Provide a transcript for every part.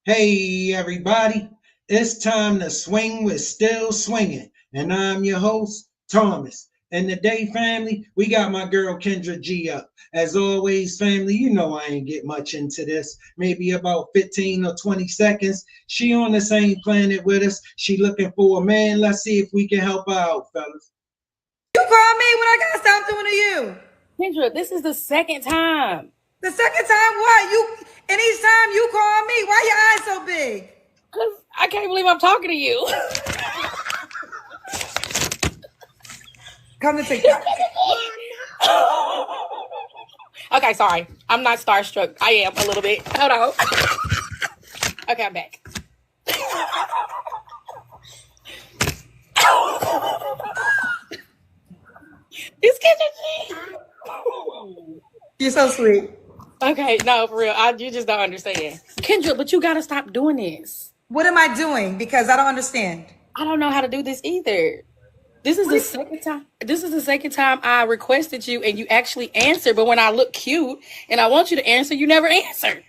Hey everybody, it's time to swing with Still Swinging, and I'm your host, Thomas. And today, family, we got my girl Kendra G up. As always, family, you know I ain't get much into this, maybe about 15 or 20 seconds. She on the same planet with us. She looking for a man. Let's see if we can help her out, fellas. You call me when I gotta stop doing to you. Kendra, this is the second time. The second time what? And each time you call me. Why your eyes so big? Because I can't believe I'm talking to you. Come to TikTok. Okay, sorry. I'm not starstruck. I am a little bit. Hold on. Okay, I'm back. It's Kendra G. You're so sweet. Okay, no, for real. You just don't understand. Kendra, but you gotta stop doing this. What am I doing? Because I don't understand. I don't know how to do this either. This is the second time. This is the second time I requested you and you actually answered. But when I look cute and I want you to answer, you never answer.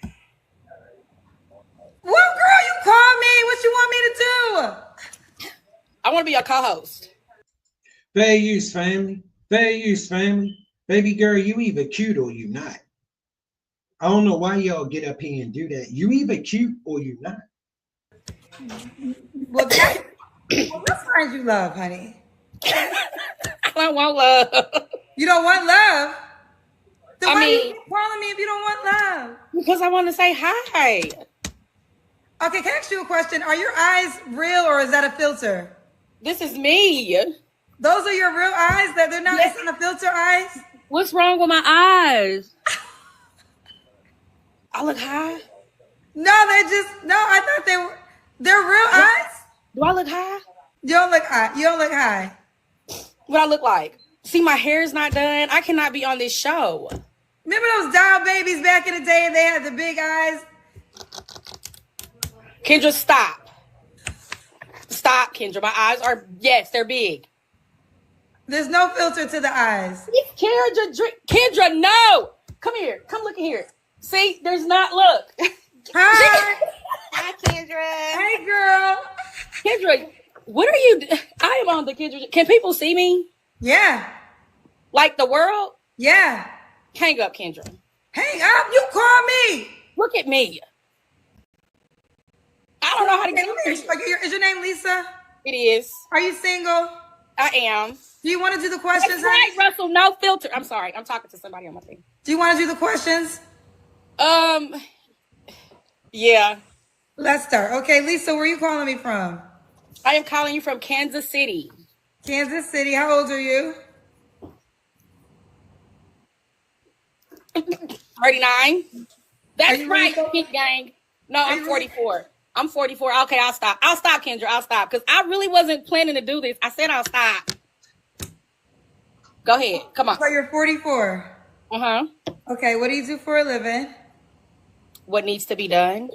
Well, girl, you call me. What you want me to do? I want to be your co-host. Fair use, family. Fair use, family. Baby girl, you either cute or you not. I don't know why y'all get up here and do that. You either cute or you not. Well, what signs you love, honey? I don't want love. You don't want love? Then why mean, you keep calling me if you don't want love? Because I want to say hi. Okay, can I ask you a question? Are your eyes real or is that a filter? This is me. Those are your real eyes? That they're not Yes. It's not a filter eyes? What's wrong with my eyes? I look high. No, I thought they're real eyes? Do I look high? You don't look high. You don't look high. What I look like? See, my hair is not done. I cannot be on this show. Remember those doll babies back in the day and they had the big eyes? Kendra, stop. Stop, Kendra. My eyes are, yes, they're big. There's no filter to the eyes. Kendra, no. Come here. Come look in here. See, there's not, look. Hi. Hi, Kendra. Hey, girl. Kendra, what are you? I am on the Kendra. Can people see me? Yeah. Like the world? Yeah. Hang up, Kendra. Hang up. You call me. Look at me. I don't know how to get Is your name Lisa? It is. Are you single? I am. Do you want to do the questions? That's right, Russell. No filter. I'm sorry. I'm talking to somebody on my thing. Do you want to do the questions? Yeah. Let's start. Okay, Lisa, where are you calling me from? I am calling you from Kansas City. Kansas City. How old are you? 39. That's right, ready? Pink Gang. No, I'm 44. I'm 44. Okay, I'll stop. I'll stop, Kendra. I'll stop. Because I really wasn't planning to do this. I said I'll stop. Go ahead. Come on. So you're 44. Uh-huh. Okay, what do you do for a living? What needs to be done?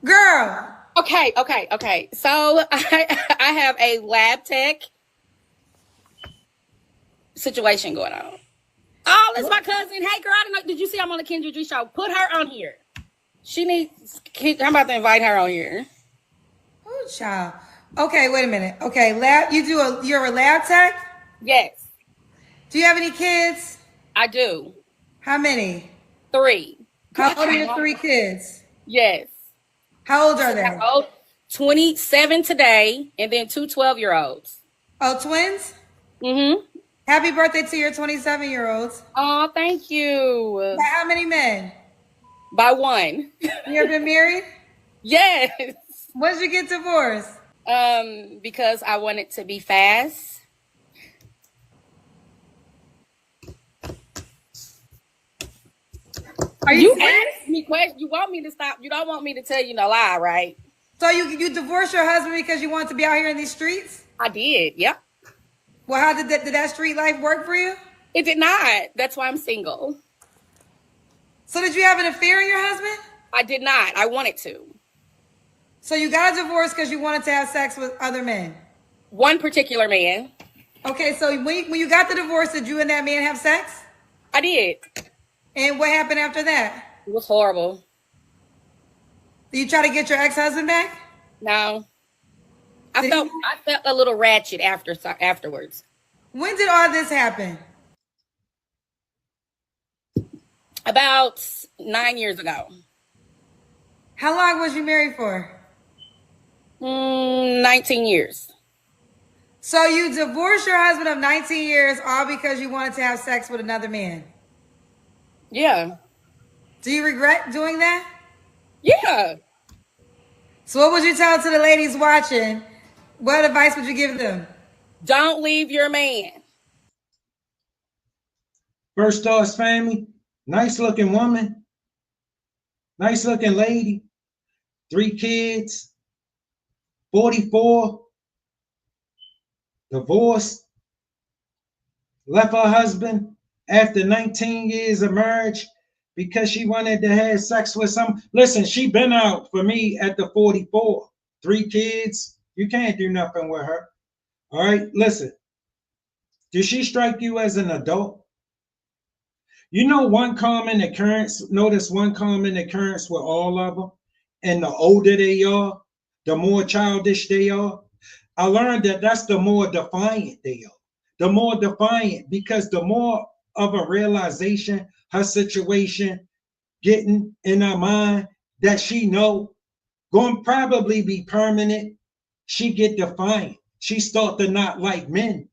Girl. Okay. So I have a lab tech situation going on. Oh, that's my cousin. Hey, girl, I don't know. Did you see I'm on the Kendra G show? Put her on here. She needs. I'm about to invite her on here. Oh, child. Okay, wait a minute. Okay, you're a lab tech? Yes, Do you have any kids? I do. How many? 3. How old are your 3 kids? Yes. How old are they? How old? 27 today, and then 2 12-year-olds. Oh, twins? Mm-hmm. Happy birthday to your 27-year-olds. Oh, thank you. By how many men? By 1. You ever been married? Yes. When did you get divorced? Because I want it to be fast. Are You serious? asked me questions. You want me to stop. You don't want me to tell you no lie, right? So you divorced your husband because you wanted to be out here in these streets? I did. Yep. Well, how did that street life work for you? It did not. That's why I'm single. So did you have an affair with your husband? I did not. I wanted to. So you got a divorce because you wanted to have sex with other men? One particular man. Okay, so when you got the divorce, did you and that man have sex? I did. And what happened after that? It was horrible. You try to get your ex-husband back? No, Did he? I felt a little ratchet afterwards. When did all this happen? About 9 years ago. How long was you married for? 19 years. So you divorced your husband of 19 years all because you wanted to have sex with another man. Yeah. Do you regret doing that? Yeah. So what would you tell to the ladies watching? What advice would you give them? Don't leave your man. First Stars family, nice looking woman, nice looking lady, 3 kids, 44, divorced, left her husband after 19 years of marriage because she wanted to have sex with some. Listen, she been out for me at the 44. 3 kids, you can't do nothing with her. All right, listen. Did she strike you as an adult? You know one common occurrence, notice one common occurrence with all of them, and the older they are, the more childish they are. I learned that that's the more defiant they are. The more defiant, because the more of a realization her situation getting in her mind that she know going to probably be permanent, she get defiant. She start to not like men.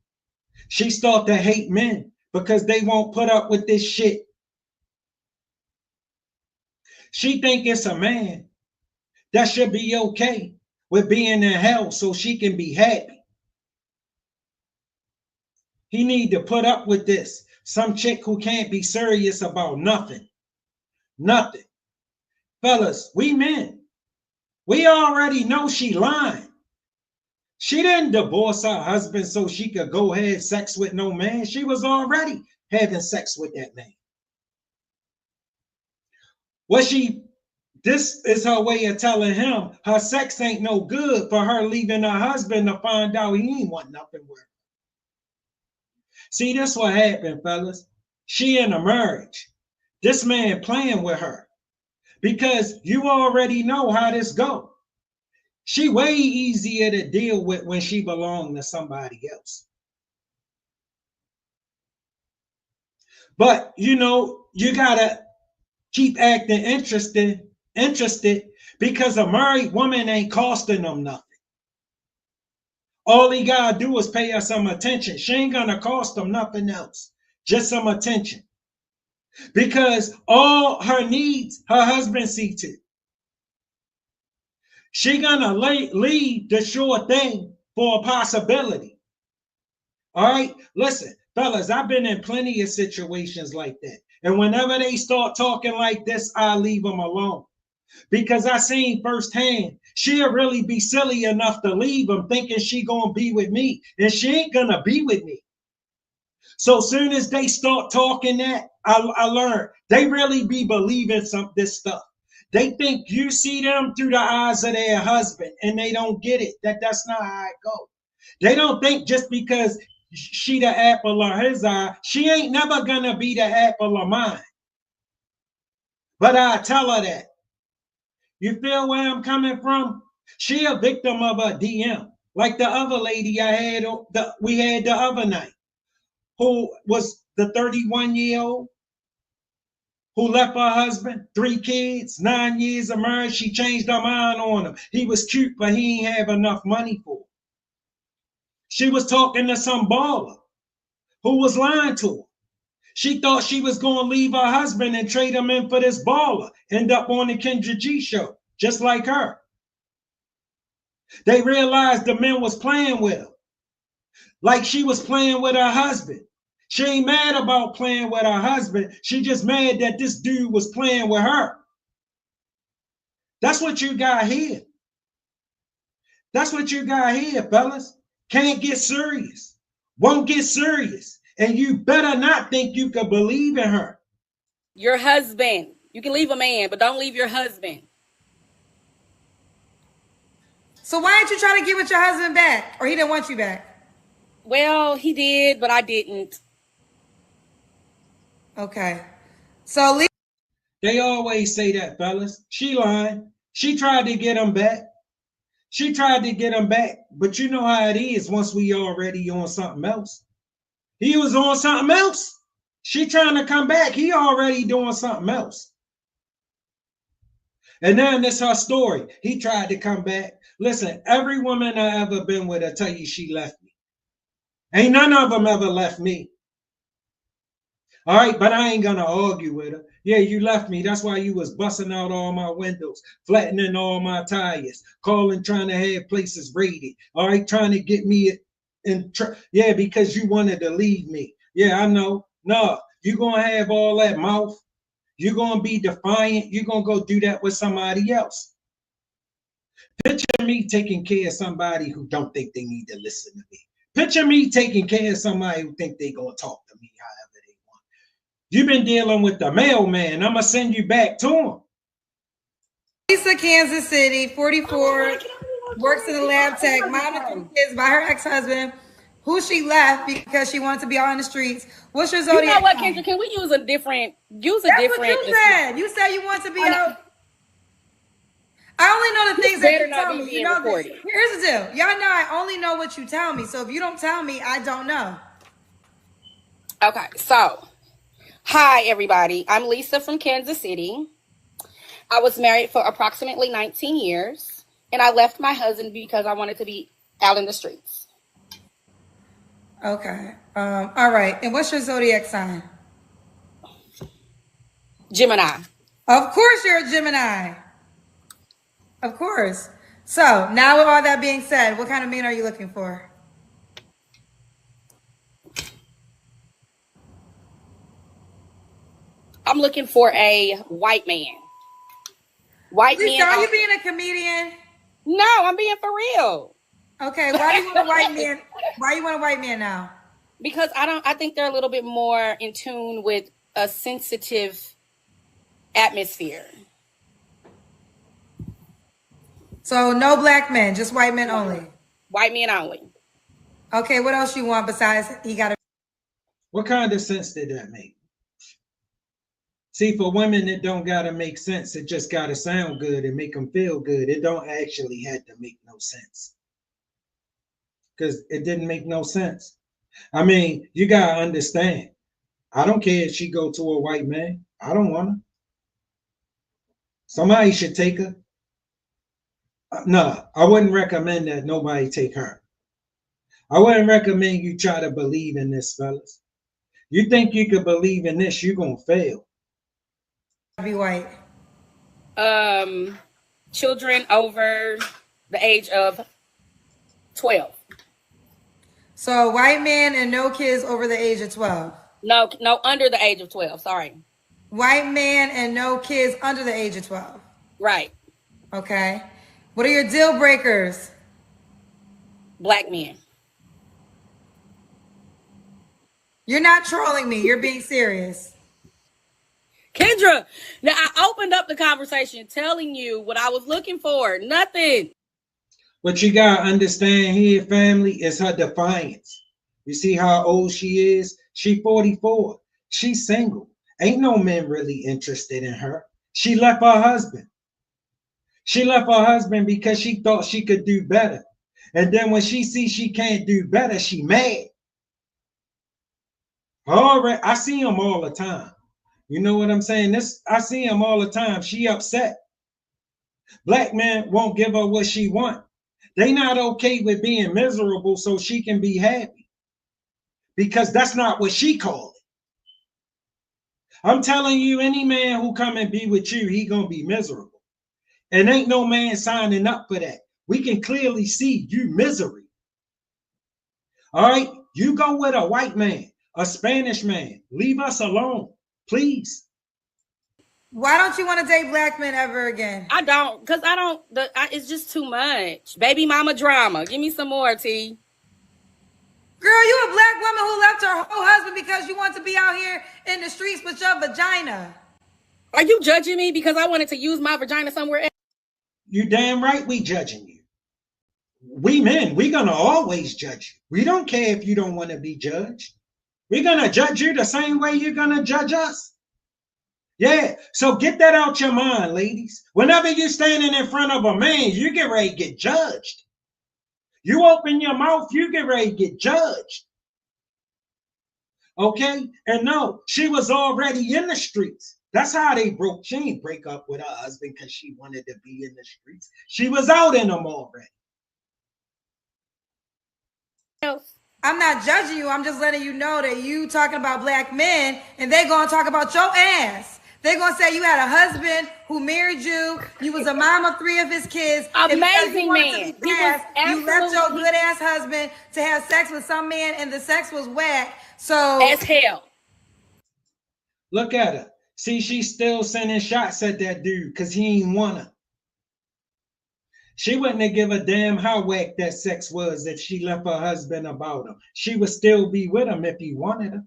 She start to hate men because they won't put up with this shit. She think it's a man that should be okay with being in hell so she can be happy. He need to put up with this. Some chick who can't be serious about nothing. Nothing. Fellas, we men, we already know she lying. She didn't divorce her husband so she could go have sex with no man. She was already having sex with that man. This is her way of telling him her sex ain't no good for her leaving her husband to find out he ain't want nothing with her. See, this what happened, fellas. She in a marriage. This man playing with her because you already know how this go. She way easier to deal with when she belonged to somebody else. But you know, you gotta keep acting interested because a married woman ain't costing them nothing. All he gotta do is pay her some attention. She ain't gonna cost them nothing else, just some attention. Because all her needs, her husband see to. She gonna leave the sure thing for a possibility. All right, listen, fellas, I've been in plenty of situations like that. And whenever they start talking like this, I leave them alone. Because I seen firsthand, she'll really be silly enough to leave him thinking she gonna be with me. And she ain't gonna be with me. So soon as they start talking that, I learned they really be believing this stuff. They think you see them through the eyes of their husband, and they don't get it. That's not how it goes. They don't think just because she the apple of his eye, she ain't never gonna be the apple of mine. But I tell her that. You feel where I'm coming from? She a victim of a DM, like the other lady we had the other night, who was the 31-year-old who left her husband, 3 kids, 9 years of marriage. She changed her mind on him. He was cute, but he ain't have enough money for her. She was talking to some baller who was lying to her. She thought she was going to leave her husband and trade him in for this baller, end up on the Kendra G show, just like her. They realized the men was playing with her, like she was playing with her husband. She ain't mad about playing with her husband. She just mad that this dude was playing with her. That's what you got here. That's what you got here, fellas. Can't get serious. Won't get serious. And you better not think you can believe in her. Your husband. You can leave a man, but don't leave your husband. So why didn't you try to get with your husband back? Or he didn't want you back? Well, he did, but I didn't. Okay. So they always say that, fellas. She lying. She tried to get him back. She tried to get him back. But you know how it is once we already on something else. He was on something else. She trying to come back. He already doing something else. And then that's her story. He tried to come back. Listen, every woman I ever been with, I tell you she left me. Ain't none of them ever left me. All right, but I ain't gonna argue with her. Yeah, you left me. That's why you was busting out all my windows, flattening all my tires, calling, trying to have places raided. All right, trying to get me in. Yeah, because you wanted to leave me. Yeah, I know. No, you gonna have all that mouth. You're gonna be defiant. You're gonna go do that with somebody else. Picture me taking care of somebody who don't think they need to listen to me. Picture me taking care of somebody who think they gonna talk to me however they want. You've been dealing with the mailman. I'm gonna send you back to him. Lisa, Kansas City, 44, works in the lab tech, mom of 3 kids by her ex-husband, who she left because she wanted to be out in the streets. What's your zodiac? You know what, Kendra? Can we use a different? That's what you said. You said you want to be out. I only know the things that you tell me. You know, here's the deal. Y'all know I only know what you tell me. So if you don't tell me, I don't know. Okay, so hi everybody. I'm Lisa from Kansas City. I was married for approximately 19 years, and I left my husband because I wanted to be out in the streets. Okay. All right. And what's your zodiac sign? Gemini. Of course you're a Gemini. Of course. So now with all that being said, what kind of man are you looking for? I'm looking for a white man. White Lisa, man. Are you being a comedian? No, I'm being for real. Okay, why do you want a white man? Why you want a white man now? Because I think they're a little bit more in tune with a sensitive atmosphere. So no black men, just white men only. White men only. Okay, what else you want besides he got to? What kind of sense did that make? See, for women, it don't gotta make sense. It just gotta sound good and make them feel good. It don't actually have to make no sense. Because it didn't make no sense. I mean, you gotta understand. I don't care if she go to a white man. I don't want her. Somebody should take her. No, I wouldn't recommend that nobody take her. I wouldn't recommend you try to believe in this, fellas. You think you could believe in this, you're gonna fail. Be white. Children over the age of 12. So white man and no kids over the age of 12. No, under the age of 12. Sorry. White man and no kids under the age of 12. Right. Okay. What are your deal breakers? Black men. You're not trolling me. You're being serious. Kendra, now I opened up the conversation telling you what I was looking for. Nothing. What you gotta understand here, family, is her defiance. You see how old she is? She 44. She's single. Ain't no man really interested in her. She left her husband. She left her husband because she thought she could do better. And then when she sees she can't do better, she mad. All right, I see him all the time. You know what I'm saying? I see him all the time. She upset. Black men won't give her what she want. They not okay with being miserable so she can be happy. Because that's not what she called it. I'm telling you, any man who come and be with you, he gonna be miserable. And ain't no man signing up for that. We can clearly see you misery. All right, you go with a white man, a Spanish man. Leave us alone, please. Why don't you want to date black men ever again? I don't, because it's just too much. Baby mama drama. Give me some more, T. Girl, you a black woman who left her whole husband because you want to be out here in the streets with your vagina. Are you judging me because I wanted to use my vagina somewhere else? You damn right we judging you. We men, we gonna always judge you. We don't care if you don't want to be judged. We're gonna judge you the same way you're gonna judge us. Yeah, so get that out your mind, ladies. Whenever you're standing in front of a man, you get ready to get judged. You open your mouth, you get ready to get judged. Okay? And no, she was already in the streets. That's how they broke. She didn't break up with her husband because she wanted to be in the streets. She was out in them already. I'm not judging you. I'm just letting you know that you talking about black men and they gonna talk about your ass. They gonna say you had a husband who married you. You was a mom of 3 of his kids. Amazing man. You left your good ass husband to have sex with some man and the sex was whack. So as hell. Look at her. See, she's still sending shots at that dude because he ain't want her. She wouldn't have give a damn how whack that sex was if she left her husband about him. She would still be with him if he wanted her.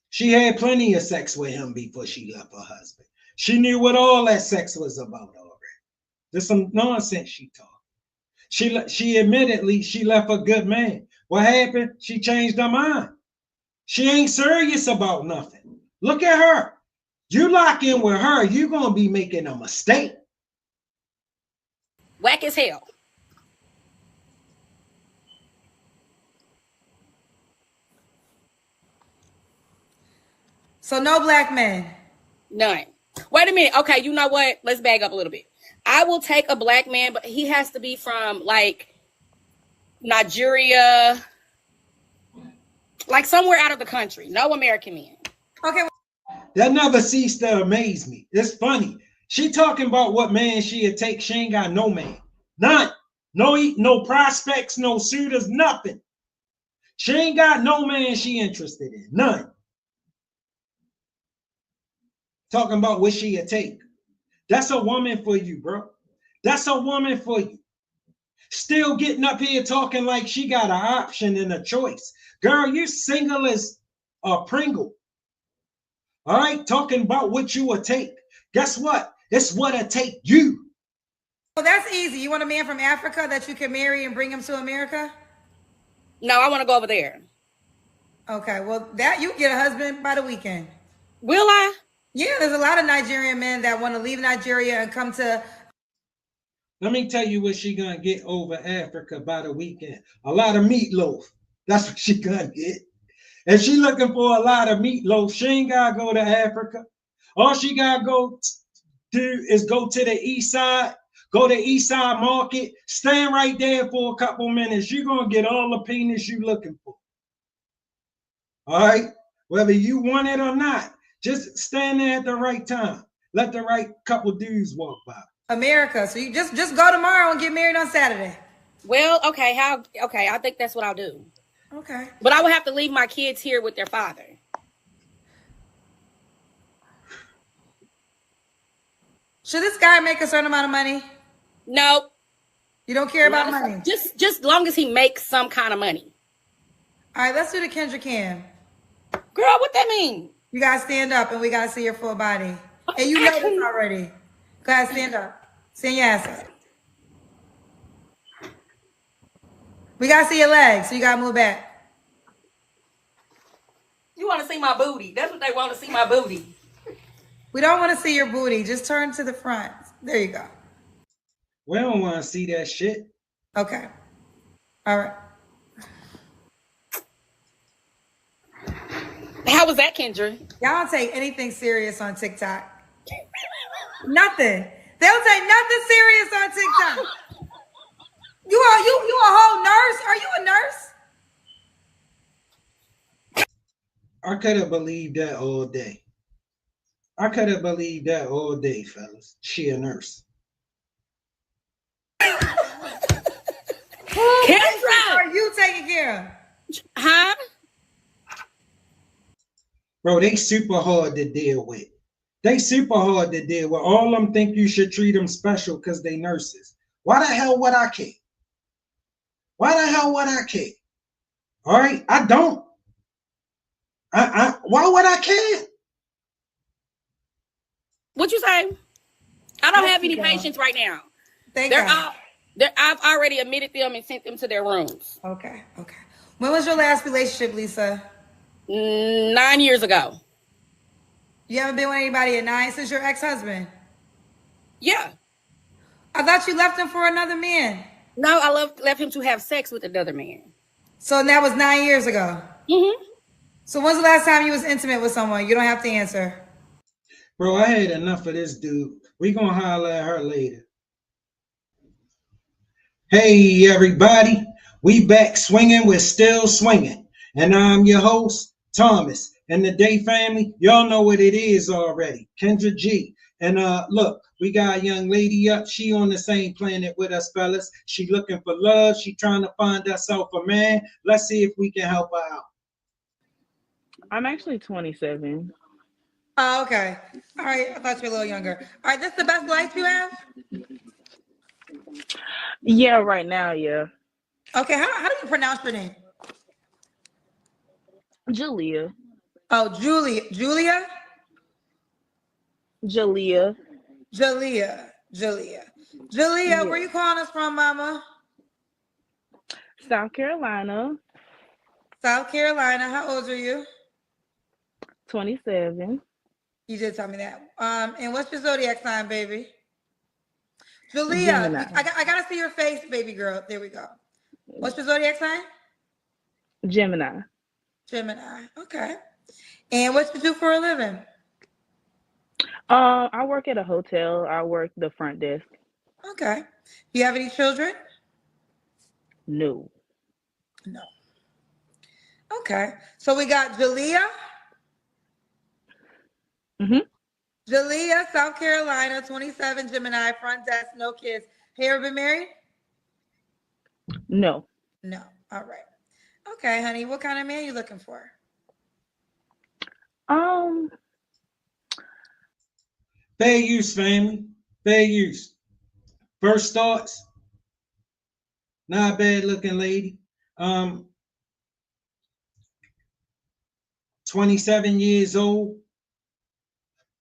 She had plenty of sex with him before she left her husband. She knew what all that sex was about already. There's some nonsense she talked. She admittedly she left a good man. What happened? She changed her mind. She ain't serious about nothing. Look at her. You lock in with her, you're going to be making a mistake. Whack as hell. So no black men. None. Wait a minute. Okay, you know what? Let's back up a little bit. I will take a black man, but he has to be from like Nigeria, like somewhere out of the country. No American men. Okay. That never ceased to amaze me. It's funny. She talking about what man she'd take. She ain't got no man. None. No prospects, no suitors, nothing. She ain't got no man she interested in. None. Talking about what she'd take. That's a woman for you, bro. That's a woman for you. Still getting up here talking like she got an option and a choice. Girl, you single as a Pringle. All right, talking about what you would take. Guess what? It's what it take you. Well, that's easy. You want a man from Africa that you can marry and bring him to America? No, I want to go over there. Okay, well, that you get a husband by the weekend. Will I? Yeah, there's a lot of Nigerian men that want to leave Nigeria and come to. Let me tell you what she gonna get over Africa by the weekend. A lot of meatloaf. That's what she gonna get. If she looking for a lot of meatloaf, she ain't gotta go to Africa. All she gotta go do is go to the east side, go to East Side Market, stand right there for a couple minutes. You're gonna get all the penis you looking for. All right, whether you want it or not, just stand there at the right time. Let the right couple dudes walk by. America. So you just go tomorrow and get married on Saturday. Well, okay, I think that's what I'll do. Okay. But I would have to leave my kids here with their father. Should this guy make a certain amount of money? No. You don't care about money? Just long as he makes some kind of money. All right, let's do the Kendra Cam. Girl, what that mean? You gotta stand up and we gotta see your full body. And you know this already. Go ahead, stand up. Stand your ass up. We gotta see your legs, so you gotta move back. You want to see my booty? That's what they want to see, my booty. We don't want to see your booty. Just turn to the front. There you go. We don't want to see that shit. Okay. All right. How was that, Kendra? Y'all don't take anything serious on TikTok. Nothing. They don't take nothing serious on TikTok. You a whole nurse? Are you a nurse? I could have believed that all day. I could have believed that all day, fellas. She a nurse. Kendra! Are you taking care of? Huh? Bro, they super hard to deal with. They super hard to deal with. All of them think you should treat them special because they nurses. Why the hell would I care? Why the hell would I care? All right, I don't. Why would I care? What you say? I don't have any patients right now. I've already admitted them and sent them to their rooms. Okay. When was your last relationship, Lisa? 9 years ago. You haven't been with anybody at 9 since your ex-husband? Yeah. I thought you left him for another man. No, I left him to have sex with another man. So that was 9 years ago. Mm-hmm. So when's the last time you was intimate with someone? You don't have to answer. Bro, I had enough of this dude. We gonna holler at her later. Hey everybody, we back swinging, we're still swinging. And I'm your host, Thomas. And the Day family, y'all know what it is already. Kendra G. And look, we got a young lady up. She on the same planet with us, fellas. She looking for love. She trying to find herself a man. Let's see if we can help her out. I'm actually 27. Oh, okay. All right. I thought you were a little younger. All right. This is the best life you have? Yeah, right now, yeah. Okay. How do you pronounce your name? Jalea. Oh, Julia. Julia? Jalea. Jalea. Jalea. Jalea, where Yeah. you calling us from, mama? South Carolina, South Carolina. How old are you? 27. You did tell me that. And what's your zodiac sign, baby? Jalea, Gemini. I gotta see your face, baby girl. There we go. What's your zodiac sign? Gemini. Gemini. Okay. And what you do for a living? I work at a hotel. I work the front desk. Okay. You have any children? No. No. Okay. So we got Jalea. Mm-hmm. Jalea, South Carolina, 27, Gemini, front desk, no kids. Have you ever been married? No. No. All right. Okay, honey. What kind of man you looking for? Um, Fair use, family. Fair use. First thoughts. Not a bad looking lady. 27 years old.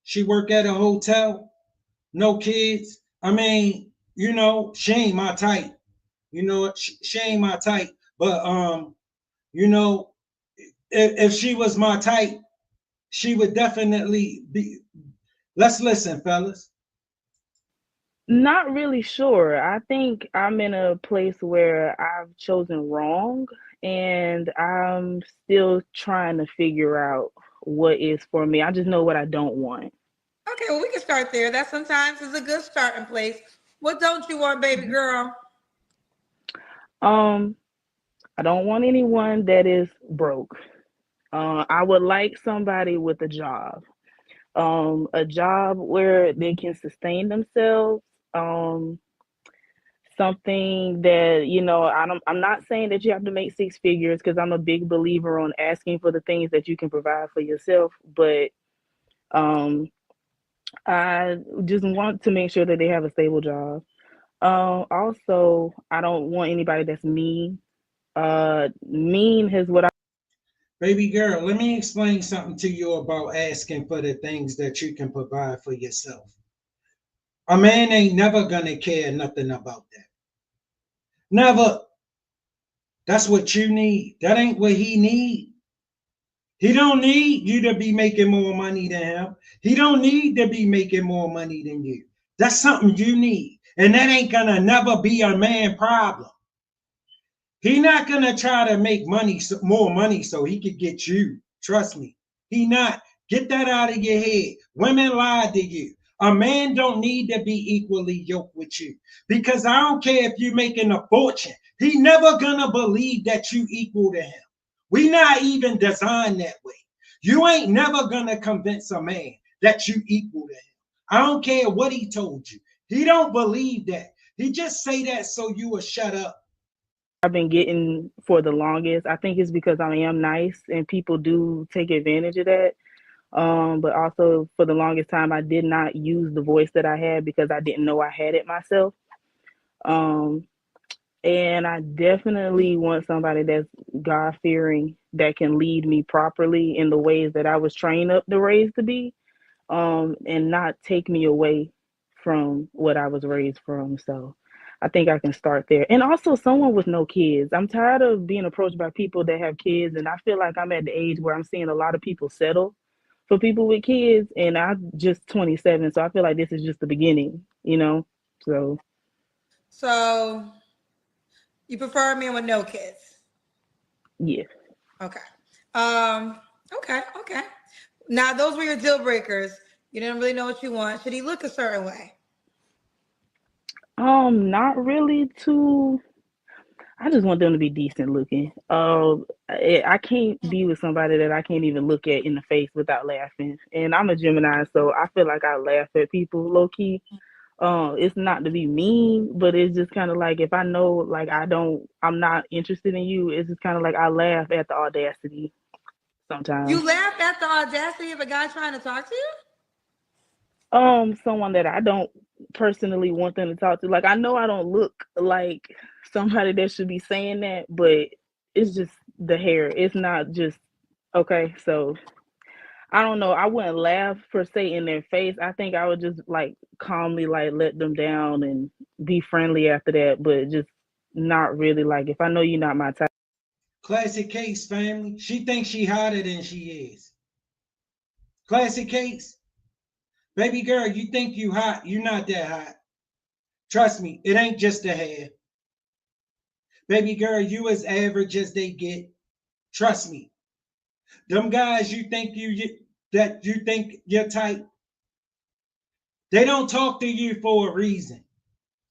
She work at a hotel. No kids. I mean, she ain't my type. She ain't my type. But you know, if she was my type, she would definitely be. Let's listen, fellas. not really sure. I think I'm in a place where I've chosen wrong, and I'm still trying to figure out what is for me. I just know what I don't want. Okay, well, we can start there. That sometimes is a good starting place. What don't you want, baby girl? Um, I don't want anyone that is broke. I would like somebody with a job where they can sustain themselves. Um, Something that I'm not saying that you have to make six figures because I'm a big believer on asking for the things that you can provide for yourself. But um, I just want to make sure that they have a stable job. Also, I don't want anybody that's mean. Mean is what I. Baby girl, let me explain something to you about asking for the things that you can provide for yourself. A man ain't never gonna care nothing about that. Never. That's what you need. That ain't what he need. He don't need you to be making more money than him. He don't need to be making more money than you. That's something you need. And that ain't gonna never be a man problem. He not gonna try to make money, more money, so he could get you. Trust me, he not. Get that out of your head. Women lied to you. A man don't need to be equally yoked with you because I don't care if you're making a fortune. He never gonna believe that you equal to him. We not even designed that way. You ain't never gonna convince a man that you equal to him. I don't care what he told you. He don't believe that. He just say that so you will shut up. I've been getting for the longest. I think it's because I am nice and people do take advantage of that. But also for the longest time, I did not use the voice that I had because I didn't know I had it myself. Um, and I definitely want somebody that's God fearing that can lead me properly in the ways that I was trained up to raised to be, and not take me away from what I was raised from. So I think I can start there. And also someone with no kids. I'm tired of being approached by people that have kids, and I feel like I'm at the age where I'm seeing a lot of people settle for people with kids, and I'm just 27, so I feel like this is just the beginning, you know? So you prefer a man with no kids? Yeah. Okay. Um, okay. Now those were your deal breakers. You didn't really know what you want. Should he look a certain way? Not really too. I just want them to be decent looking. I can't be with somebody that I can't even look at in the face without laughing. And I'm a Gemini, so I feel like I laugh at people low key. It's not to be mean, but it's just kind of like if I know like I'm not interested in you, it's just kind of like I laugh at the audacity sometimes. You laugh at the audacity of a guy trying to talk to you? Someone that I don't personally want them to talk to. Like I know I don't look like somebody that should be saying that, but it's just the hair. It's not just okay. So I don't know. I wouldn't laugh per se in their face. I think I would just like calmly like let them down and be friendly after that, but just not really like if I know you're not my type. Classic case, family. She thinks she hotter than she is. Classic case. Baby girl, you think you hot. You're not that hot. Trust me, it ain't just the hair. Baby girl, you as average as they get. Trust me. Them guys you think you think you're tight, they don't talk to you for a reason.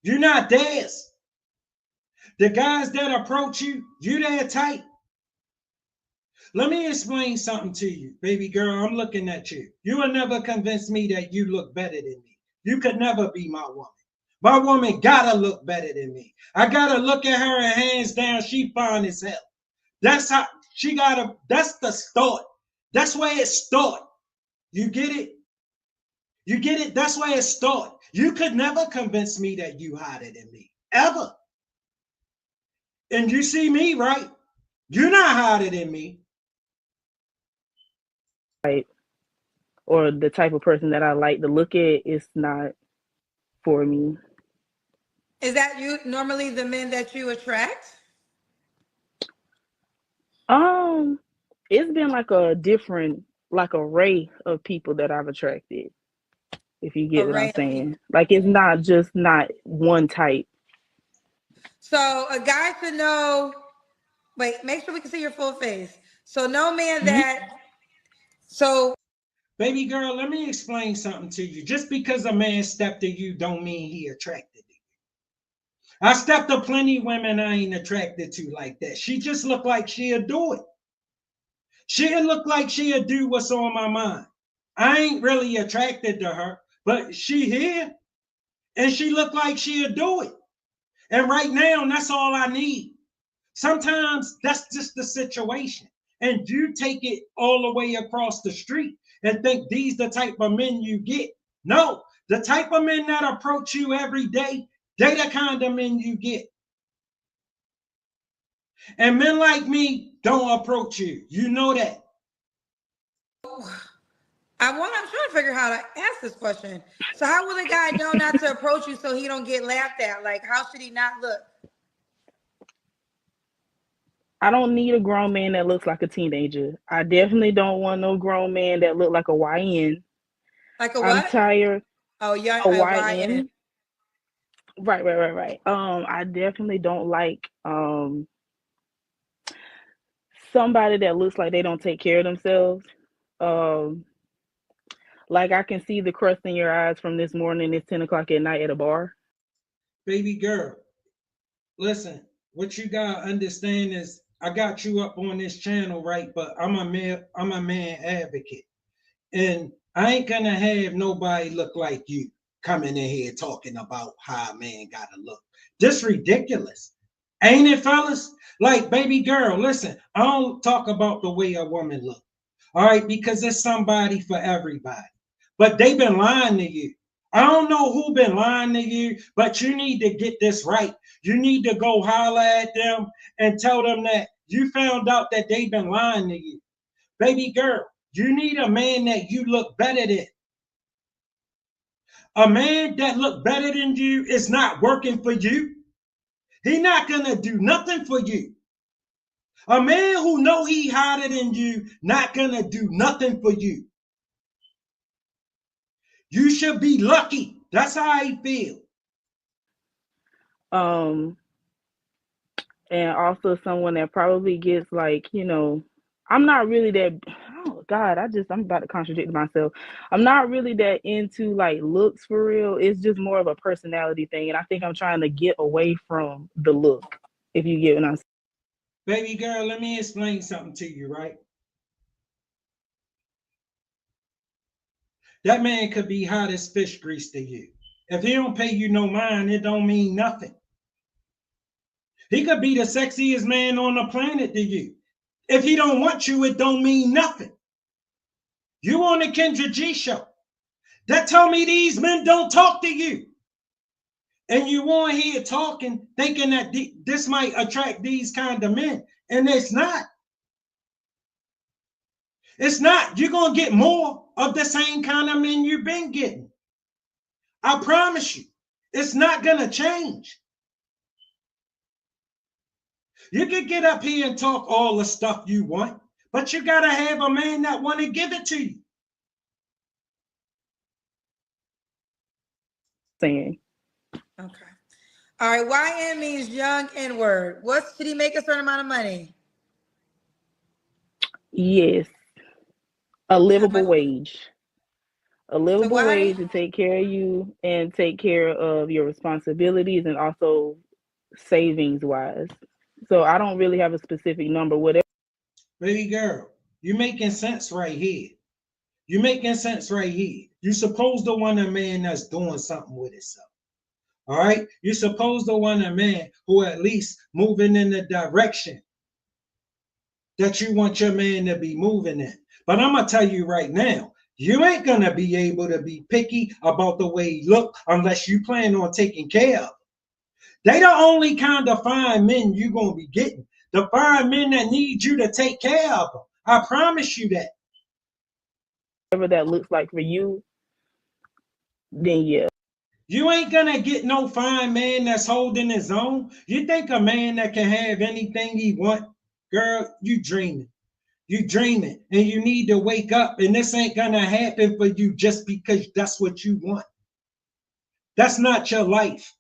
You're not theirs. The guys that approach you, you that tight. Let me explain something to you, baby girl. I'm looking at you. You will never convince me that you look better than me. You could never be my woman. My woman gotta look better than me. I gotta look at her and hands down, she fine as hell. That's how she gotta, that's the start. That's where it start. You get it? You get it? That's where it start. You could never convince me that you hotter than me. Ever. And you see me, right? You're not hotter than me. Or the type of person that I like to look at, it's not for me. Is that you normally the men that you attract? It's been like a different like array of people that I've attracted, if you get what I'm Array of people. saying. Like it's not one type. So a guy should know. Wait, make sure we can see your full face. So no man that. So Baby girl, let me explain something to you. Just because a man stepped to you don't mean he attracted to you. I stepped to plenty of women I ain't attracted to like that. She just looked like she'll do it. She'll look like she'll do what's on my mind. I ain't really attracted to her, but she here and she looked like she'll do it. And right now, that's all I need. Sometimes that's just the situation. And you take it all the way across the street and think these the type of men you get. No, the type of men that approach you every day, they the kind of men you get. And men like me don't approach you. You know that. I'm trying to figure out how to ask this question. So how will a guy know not to approach you so he don't get laughed at? Like how should he not look? I don't need a grown man that looks like a teenager. I definitely don't want no grown man that look like a YN. Like a I'm what? tired. Oh, yeah, A a YN. YN. Right. I definitely don't like somebody that looks like they don't take care of themselves. Um, like I can see the crust in your eyes from this morning. It's 10 o'clock at night at a bar. Baby girl, listen, what you gotta understand is I got you up on this channel, right? But I'm a man advocate. And I ain't gonna have nobody look like you coming in here talking about how a man gotta look. This ridiculous. Ain't it, fellas? Like, baby girl, listen, I don't talk about the way a woman look. All right, because it's somebody for everybody. But they been lying to you. I don't know who been lying to you, but you need to get this right. You need to go holler at them and tell them that you found out that they've been lying to you. Baby girl, you need a man that you look better than. A man that look better than you is not working for you. He not gonna do nothing for you. A man who know he hotter than you not gonna do nothing for you. You should be lucky. That's how I feel. And also someone that probably gets like, you know, I'm not really that, oh God, I'm about to contradict myself. I'm not really that into like looks for real. It's just more of a personality thing. And I think I'm trying to get away from the look, if you get what I'm saying. Baby girl, let me explain something to you, right? That man could be hot as fish grease to you. If he don't pay you no mind, it don't mean nothing. He could be the sexiest man on the planet to you. If he don't want you, it don't mean nothing. You on the Kendra G show. That tell me these men don't talk to you. And you on here talking, thinking that this might attract these kind of men. And it's not. It's not. You're going to get more of the same kind of men you've been getting. I promise you. It's not going to change. You can get up here and talk all the stuff you want, but you got to have a man that want to give it to you. Saying. Okay. All right. YN means young N-word. What should he make a certain amount of money? Yes. A livable wage. A livable wage to take care of you and take care of your responsibilities and also savings wise. So I don't really have a specific number. Whatever. Baby girl, you're making sense right here. You're making sense right here. You're supposed to want a man that's doing something with himself. All right? You're supposed to want a man who at least moving in the direction that you want your man to be moving in. But I'm going to tell you right now, you ain't going to be able to be picky about the way he look unless you plan on taking care of him. They the only kind of fine men you're going to be getting. The fine men that need you to take care of them. I promise you that. Whatever that looks like for you, then yeah. You ain't going to get no fine man that's holding his own. You think a man that can have anything he want? Girl, you dreaming. You dreaming. And you need to wake up. And this ain't going to happen for you just because that's what you want. That's not your life.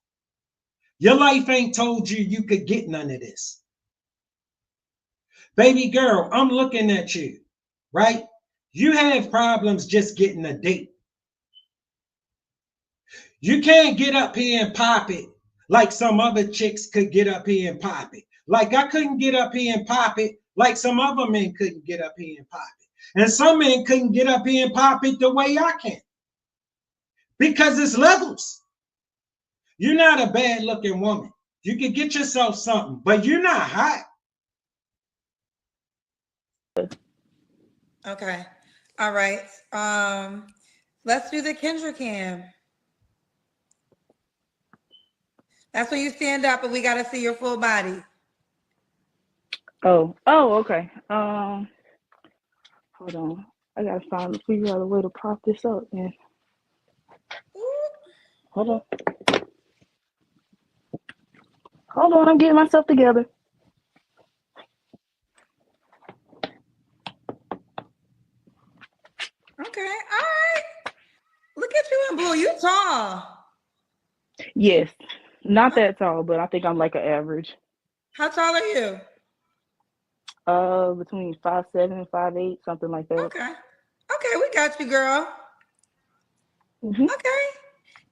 Your life ain't told you you could get none of this. Baby girl, I'm looking at you, right? You have problems just getting a date. You can't get up here and pop it like some other chicks could get up here and pop it. Like I couldn't get up here and pop it like some other men couldn't get up here and pop it. And some men couldn't get up here and pop it the way I can. Because it's levels. You're not a bad looking woman. You can get yourself something, but you're not hot. Okay. All right. Let's do the Kendra cam. That's when you stand up and we got to see your full body. Oh, okay. Hold on. I got to figure out a way to prop this up, man. Hold on. I'm getting myself together. Okay. All right. Look at you in blue. You tall. Yes. Not that tall, but I think I'm like an average. How tall are you? Between 5'7" and 5'8", something like that. Okay. Okay, we got you, girl. Mm-hmm. Okay.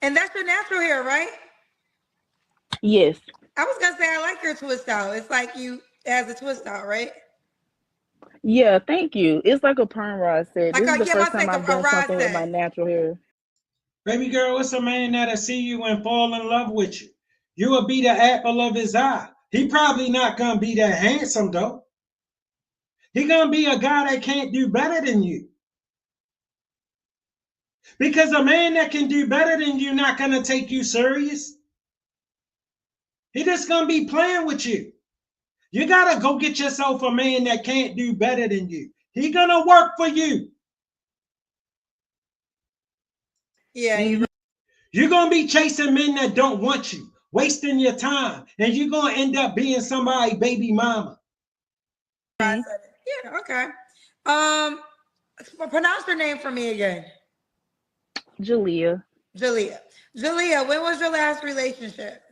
And that's your natural hair, right? Yes. I was gonna say I like your twist out. It's like it has a twist out, right? Yeah, thank you. It's like a perm rod set. Like this is the first time like I've done something with my natural hair. Baby girl, it's a man that'll see you and fall in love with you. You will be the apple of his eye. He probably not gonna be that handsome though. He gonna be a guy that can't do better than you. Because a man that can do better than you not gonna take you serious. He just gonna be playing with you. You gotta go get yourself a man that can't do better than you. He gonna work for you. Yeah. You're gonna be chasing men that don't want you. wasting your time, and you're gonna end up being somebody's baby mama. I said it. Yeah, okay. Um, pronounce her name for me again. Jalea. Jalea. Jalea, when was your last relationship?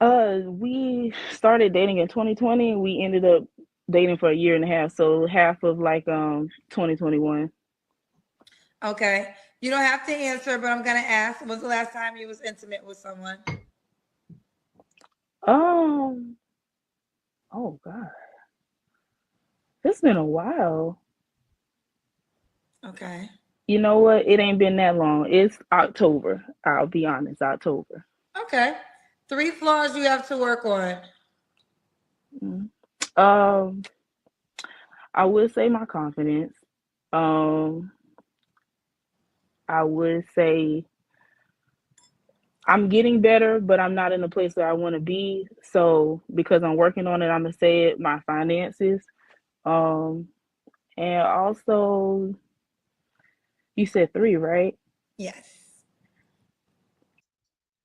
We started dating in 2020. We ended up dating for a year and a half, so half of like 2021. Okay. You don't have to answer, but I'm gonna ask. When was the last time you was intimate with someone? Um, oh God, it's been a while. Okay. You know what? It ain't been that long. It's October. I'll be honest, October. Okay. 3 flaws you have to work on. Mm. Um, I would say my confidence. Um, I would say I'm getting better, but I'm not in the place where I want to be. So because I'm working on it, I'm gonna say it, my finances. Um, and also you said 3, right? Yes.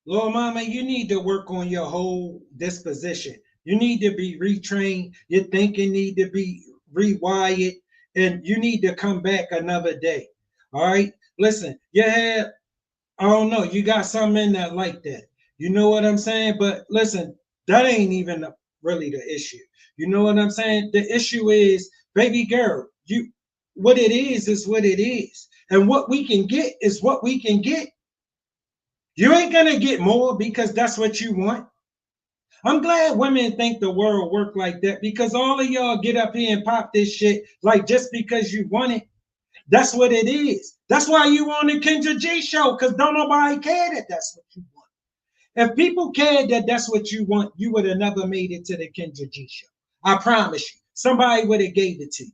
Lord mama, you need to work on your whole disposition. You need to be retrained. Your thinking need to be rewired, and you need to come back another day. All right. Listen, you had, I don't know, you got something in that like that. You know what I'm saying? But listen, that ain't even really the issue. You know what I'm saying? The issue is, baby girl, you, what it is what it is. And what we can get is what we can get. You ain't gonna get more because that's what you want. I'm glad women think the world work like that, because all of y'all get up here and pop this shit like just because you want it. That's what it is. That's why you on the Kendra G show, because don't nobody care that that's what you want. If people cared that that's what you want, you would have never made it to the Kendra G show. I promise you. Somebody would have gave it to you.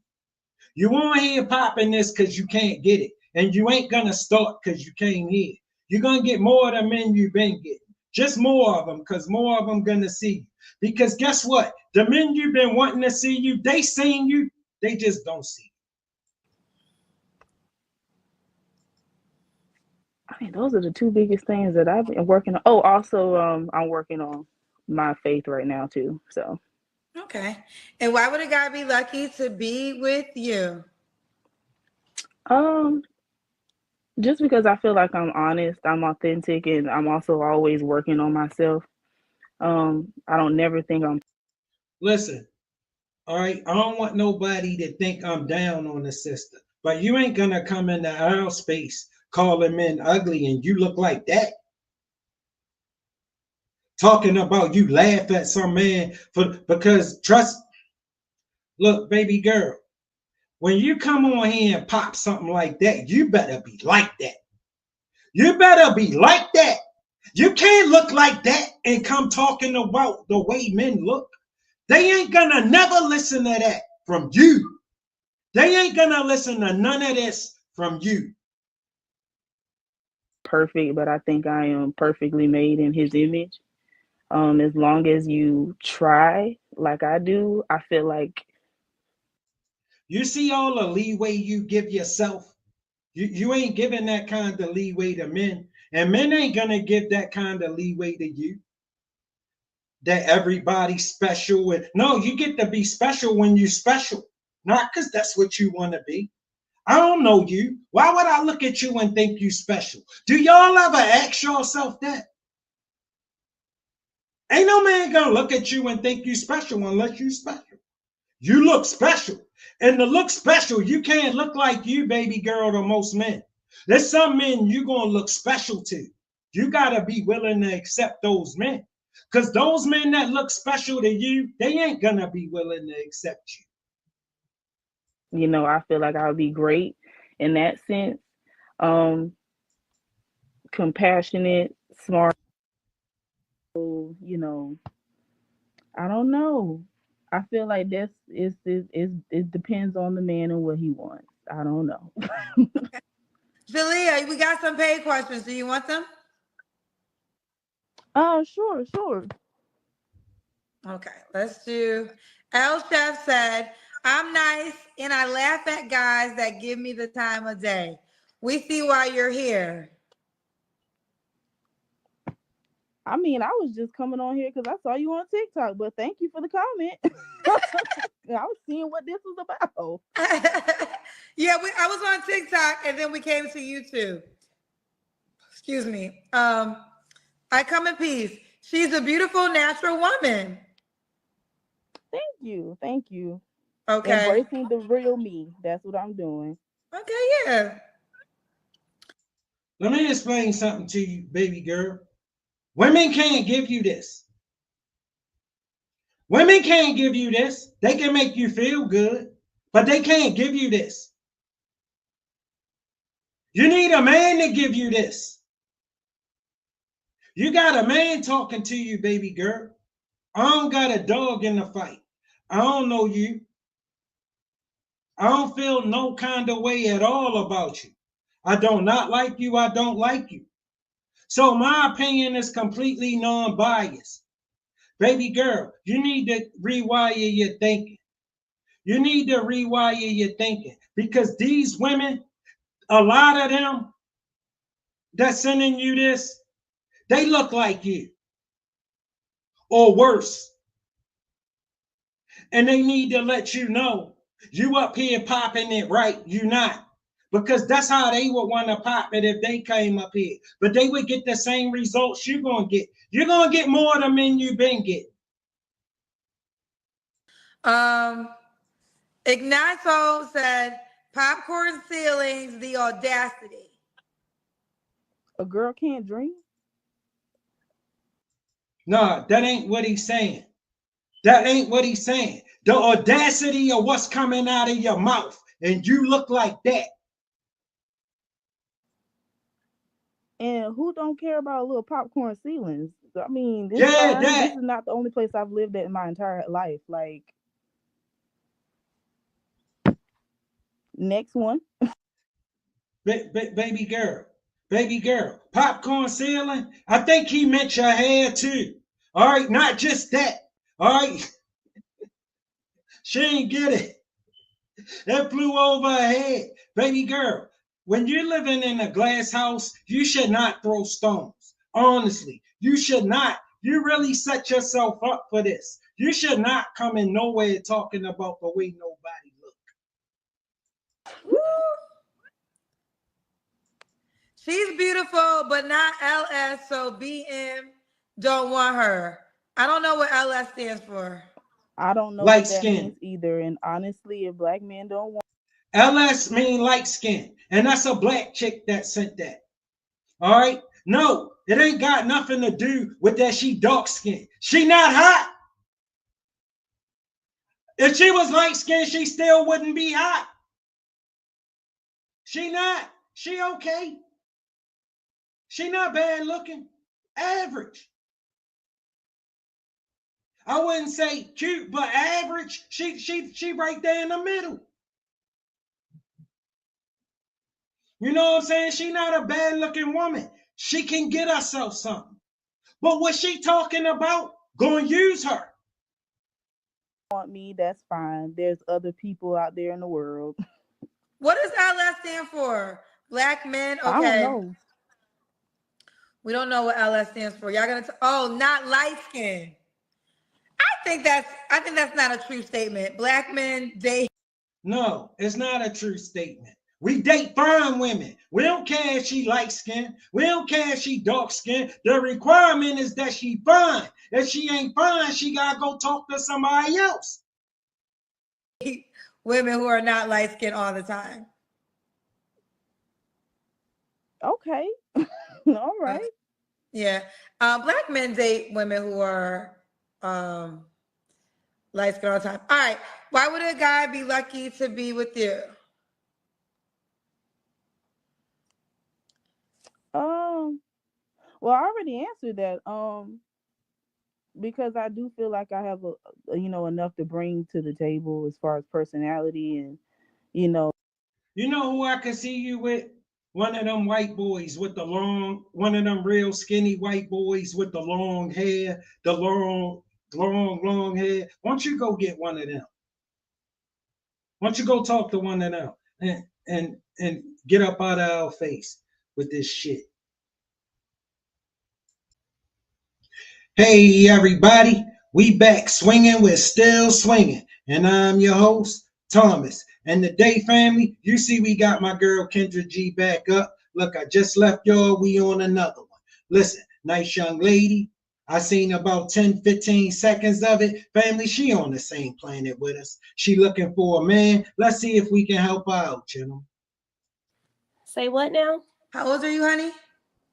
You on here popping this because you can't get it. And you ain't gonna start because you came here. You're gonna get more of the men you've been getting. Just more of them, because more of them gonna see you. Because guess what? The men you've been wanting to see you, they seen you, they just don't see you. I mean, those are the 2 biggest things that I've been working on. Oh, also, I'm working on my faith right now too. So, Okay. And why would a guy be lucky to be with you? um, just because I feel like I'm honest, I'm authentic, and I'm also always working on myself. I don't never think I'm Listen, all right, I don't want nobody to think I'm down on the sister. But you ain't gonna come into our space calling men ugly and you look like that. Talking about you laugh at some man for because trust, look, baby girl, when you come on here and pop something like that, you better be like that. You better be like that. You can't look like that and come talking about the way men look. They ain't gonna never listen to that from you. They ain't gonna listen to none of this from you. perfect, but I think I am perfectly made in His image. As long as you try, like I do, I feel like You see all the leeway you give yourself. You ain't giving that kind of leeway to men. And men ain't gonna give that kind of leeway to you. That everybody's special. And no, you get to be special when you special. Not because that's what you want to be. I don't know you. Why would I look at you and think you special? Do y'all ever ask yourself that? Ain't no man gonna look at you and think you special unless you special. You look special. And to look special, you can't look like you, baby girl, to most men. There's some men you're gonna look special to. You gotta be willing to accept those men. Because those men that look special to you, they ain't gonna be willing to accept you. I feel like I would be great in that sense. Um, Compassionate, smart. You know, I don't know. I feel like it depends on the man and what he wants. I don't know. Jalea, we got some paid questions. Do you want them? Oh, sure, sure. Okay, let's do. L Chef said, I'm nice and I laugh at guys that give me the time of day. We see why you're here. I mean, I was just coming on here because I saw you on TikTok, but thank you for the comment. I was seeing what this was about. Yeah, I was on TikTok and then we came to YouTube. Excuse me. I come in peace. She's a beautiful, natural woman. Thank you. Thank you. Okay. Embracing the real me. That's what I'm doing. Okay, yeah. Let me explain something to you, baby girl. Women can't give you this. Women can't give you this. They can make you feel good, but they can't give you this. You need a man to give you this. You got a man talking to you, baby girl. I don't got a dog in the fight. I don't know you. I don't feel no kind of way at all about you. I don't not like you. I don't like you. So my opinion is completely non-biased. Baby girl, you need to rewire your thinking. You need to rewire your thinking because these women, a lot of them that's sending you this, they look like you or worse. And they need to let you know you up here popping it right, you not. Because that's how they would want to pop it if they came up here. But they would get the same results you're going to get. You're going to get more of the men you've been getting. Ignacio said, popcorn ceilings, the audacity. A girl can't dream? No, that ain't what he's saying. That ain't what he's saying. The audacity of what's coming out of your mouth. And you look like that. And who don't care about little popcorn ceilings? I mean, this Yeah, fine. that. This is not the only place I've lived at in my entire life. Like, next one. Baby girl. Baby girl. Popcorn ceiling. I think he meant your hair too. All right, not just that. All right. She ain't get it. That flew over her head. Baby girl, when you're living in a glass house, you should not throw stones. Honestly, you should not. You really set yourself up for this. You should not come in nowhere talking about the way nobody look. Woo. She's beautiful, but not LS, so BM don't want her. I don't know what LS stands for. I don't know Light what that skin. means either. And honestly, if black men don't want LS mean light skin. And that's a black chick that sent that. All right? No, it ain't got nothing to do with that she dark skin. She not hot. If she was light skinned, she still wouldn't be hot. She not. She okay. She not bad looking. Average. I wouldn't say cute, but average. She right there in the middle. You know what I'm saying? She not a bad looking woman. She can get herself something. But what she talking about, gonna use her. me, that's fine. There's other people out there in the world. What does LS stand for? Black men? Okay. I don't know. We don't know what LS stands for. Y'all gonna not light skin. I think that's not a true statement. Black men date. No, it's not a true statement. We date fine women. We don't care if she light skinned. We don't care if she dark skinned. The requirement is that she fine. If she ain't fine, she gotta go talk to somebody else. Women who are not light skinned all the time. Okay. All right. Yeah. Black men date women who are light skinned all the time. All right. Why would a guy be lucky to be with you? Well, I already answered that. Because I do feel like I have enough to bring to the table as far as personality and You know who I could see you with? One of them white boys with the one of them real skinny white boys with the long hair, the long hair. Why don't you go get one of them? Why don't you go talk to one of them and get up out of our face with this shit? Hey everybody, we back swinging with still swinging, and I'm your host Thomas. And the day family, you see we got my girl Kendra G back up. Look, I just left y'all. We on another one. Listen, nice young lady. I seen about 10, 15 seconds of it. Family, she on the same planet with us. She looking for a man. Let's see if we can help her out, you know. Say what now? How old are you, honey?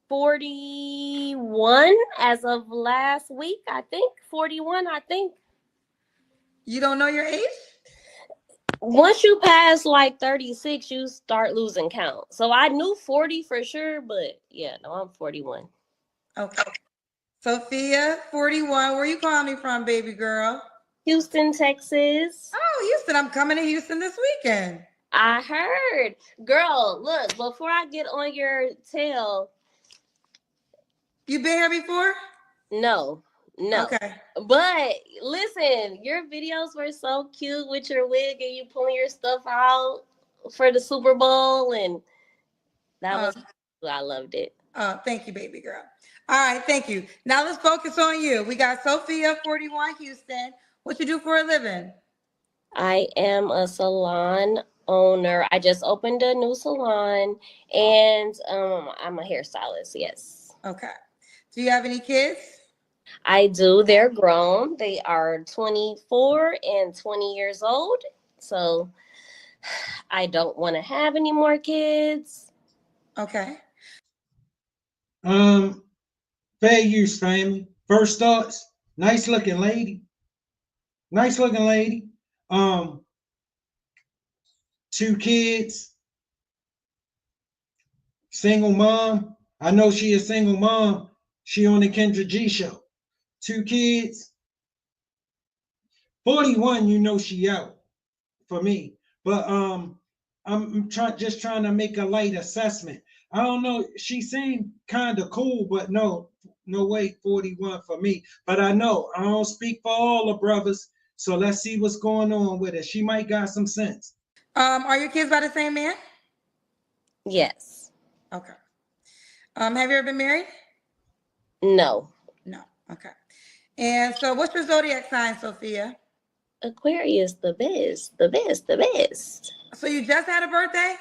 41 as of last week, I think. 41, I think. You don't know your age? Once you pass like 36, you start losing count. So I knew 40 for sure, but yeah, no, I'm 41. Okay. Sophia, 41. Where you calling me from, baby girl? Houston, Texas. Oh, Houston. I'm coming to Houston this weekend. I heard. Girl, look, before I get on your tail. You been here before? No. Okay. But listen, your videos were so cute with your wig and you pulling your stuff out for the Super Bowl, and that was I loved it. Oh, thank you, baby girl. All right, thank you. Now let's focus on you. We got Sophia, 41, Houston. What you do for a living? I am a salon owner. I just opened a new salon, and I'm a hairstylist. Yes. Okay. Do you have any kids? I do. They're grown. They are 24 and 20 years old. So I don't want to have any more kids. Okay. Fair use, family. First thoughts, nice looking lady. Nice looking lady. 2 kids, single mom. I know she a single mom. She on the Kendra G show. 2 kids. 41, you know she out for me. But I'm just trying to make a light assessment. I don't know. She seemed kind of cool, but no way 41 for me. But I know I don't speak for all the brothers. So let's see what's going on with her. She might got some sense. Are your kids by the same man? Yes. Okay. Have you ever been married? No. No. Okay. And so what's your zodiac sign, Sophia? Aquarius, the best, the best, the best. So you just had a birthday?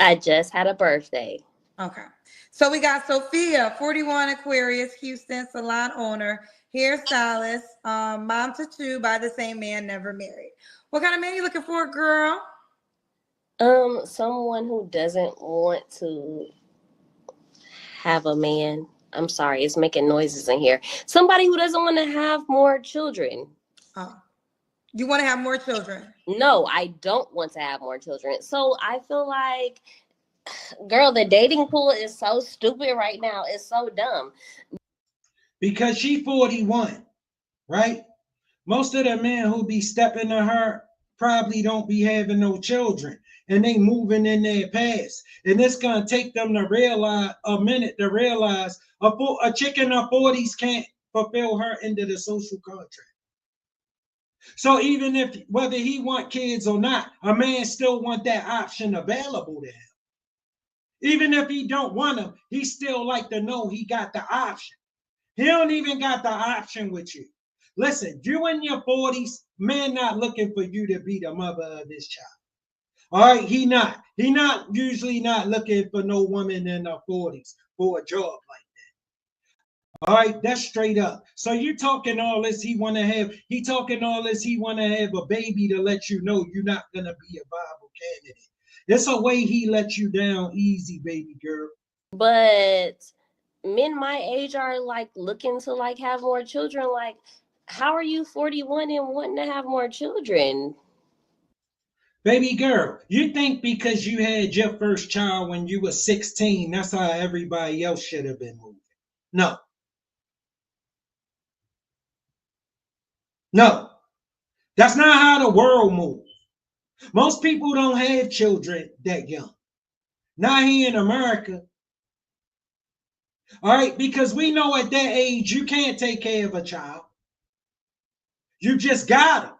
I just had a birthday. Okay. So we got Sophia, 41, Aquarius, Houston, salon owner, hairstylist, mom to 2 by the same man, never married. What kind of man you looking for, girl? Someone who doesn't want to have a man. I'm sorry, it's making noises in here. Somebody who doesn't want to have more children. Oh, you want to have more children? No, I don't want to have more children. So I feel like, girl, the dating pool is so stupid right now. It's so dumb. Because she 41, right? Most of the men who be stepping to her probably don't be having no children, and they moving in their past. And it's gonna take them to realize a chick in her 40s can't fulfill her into the social contract. So even if whether he want kids or not, a man still want that option available to him. Even if he don't want them, he still like to know he got the option. He don't even got the option with you. Listen, you in your 40s, man not looking for you to be the mother of this child. All right, he not. He not usually not looking for no woman in her 40s for a job like that. All right, that's straight up. So you talking all this he want to have, he talking all this he want to have a baby to let you know you're not going to be a viable candidate. It's a way he let you down easy, baby girl. But men my age are like looking to like have more children. Like, how are you 41 and wanting to have more children? Baby girl, you think because you had your first child when you were 16, that's how everybody else should have been moving. No. No. That's not how the world moves. Most people don't have children that young. Not here in America. All right, because we know at that age you can't take care of a child. You just got them.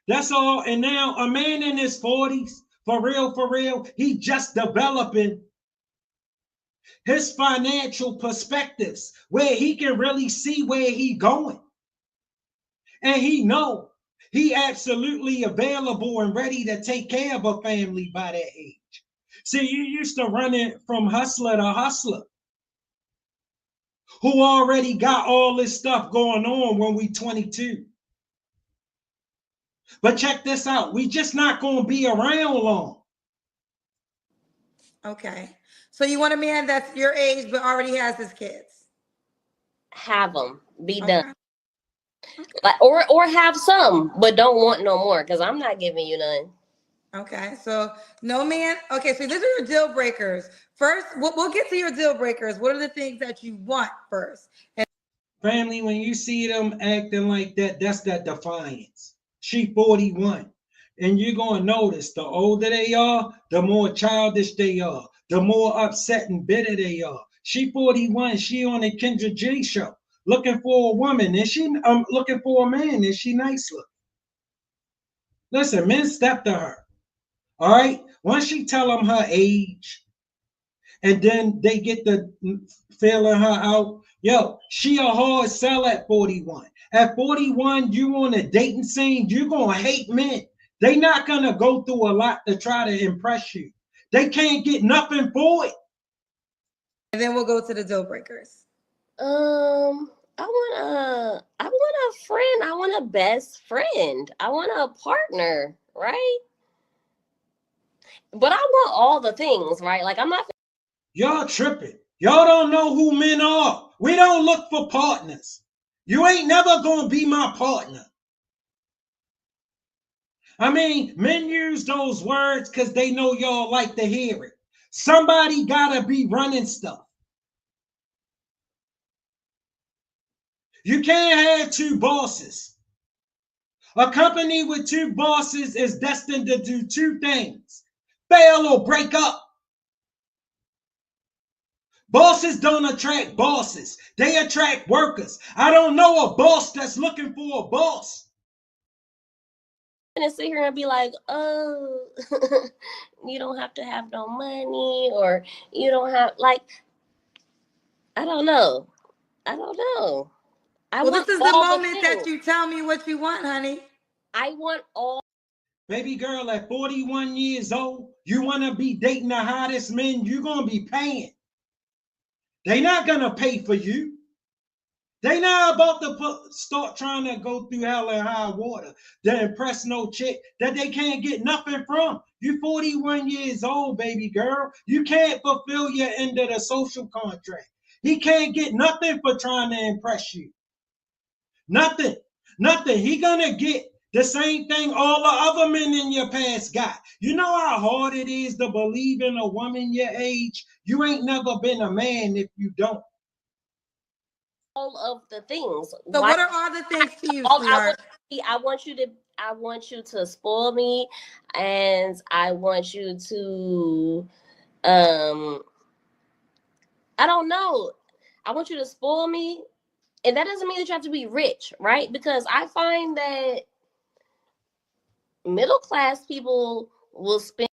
That's all. And now a man in his 40s, for real, he just developing his financial perspectives, where he can really see where he going. And he know he absolutely available and ready to take care of a family by that age. See, you used to run it from hustler to hustler who already got all this stuff going on when we 22. But check this out. We just not going to be around long. Okay. So you want a man that's your age but already has his kids? Have them. Be Okay. done. Like, or have some, but don't want no more, because I'm not giving you none. Okay, so no man. Okay, so these are your deal breakers. First, we'll get to your deal breakers. What are the things that you want first? And family, when you see them acting like that, that's that defiance. She 41. And you're going to notice the older they are, the more childish they are, the more upset and bitter they are. She 41. She on the Kendra G show looking for a woman. And she looking for a man. And she nice looking. Listen, men step to her. All right. Once she tell them her age, and then they get the feeling her out. Yo, she a hard sell at 41. At 41, you on a dating scene, you're gonna hate men. They not gonna go through a lot to try to impress you. They can't get nothing for it. then we'll go to the deal breakers. I want a friend. I want a best friend. I want a partner, right? But I want all the things, right? Like, I'm not. Y'all tripping. Y'all don't know who men are. We don't look for partners. You ain't never gonna be my partner. I mean, men use those words because they know y'all like to hear it. Somebody gotta be running stuff. You can't have two bosses. A company with two bosses is destined to do two things: fail or break up. Bosses don't attract bosses. They attract workers. I don't know a boss that's looking for a boss. And sit here and be like, oh, you don't have to have no money, or you don't have, like, I don't know. I don't know. Well, this is the moment that you tell me what you want, honey. I want all. Baby girl, at 41 years old, you want to be dating the hottest men, you're going to be paying. They not going to pay for you. They not about to start trying to go through hell and high water to impress no chick that they can't get nothing from. You 41 years old, baby girl. You can't fulfill your end of the social contract. He can't get nothing for trying to impress you. Nothing. Nothing. He gonna get the same thing all the other men in your past got. You know how hard it is to believe in a woman your age? You ain't never been a man if you don't. All of the things. So what are all the things to you, sweetheart? I want you to spoil me, and I want you to I don't know. I want you to spoil me. And that doesn't mean that you have to be rich, right? Because I find that middle class people will spend.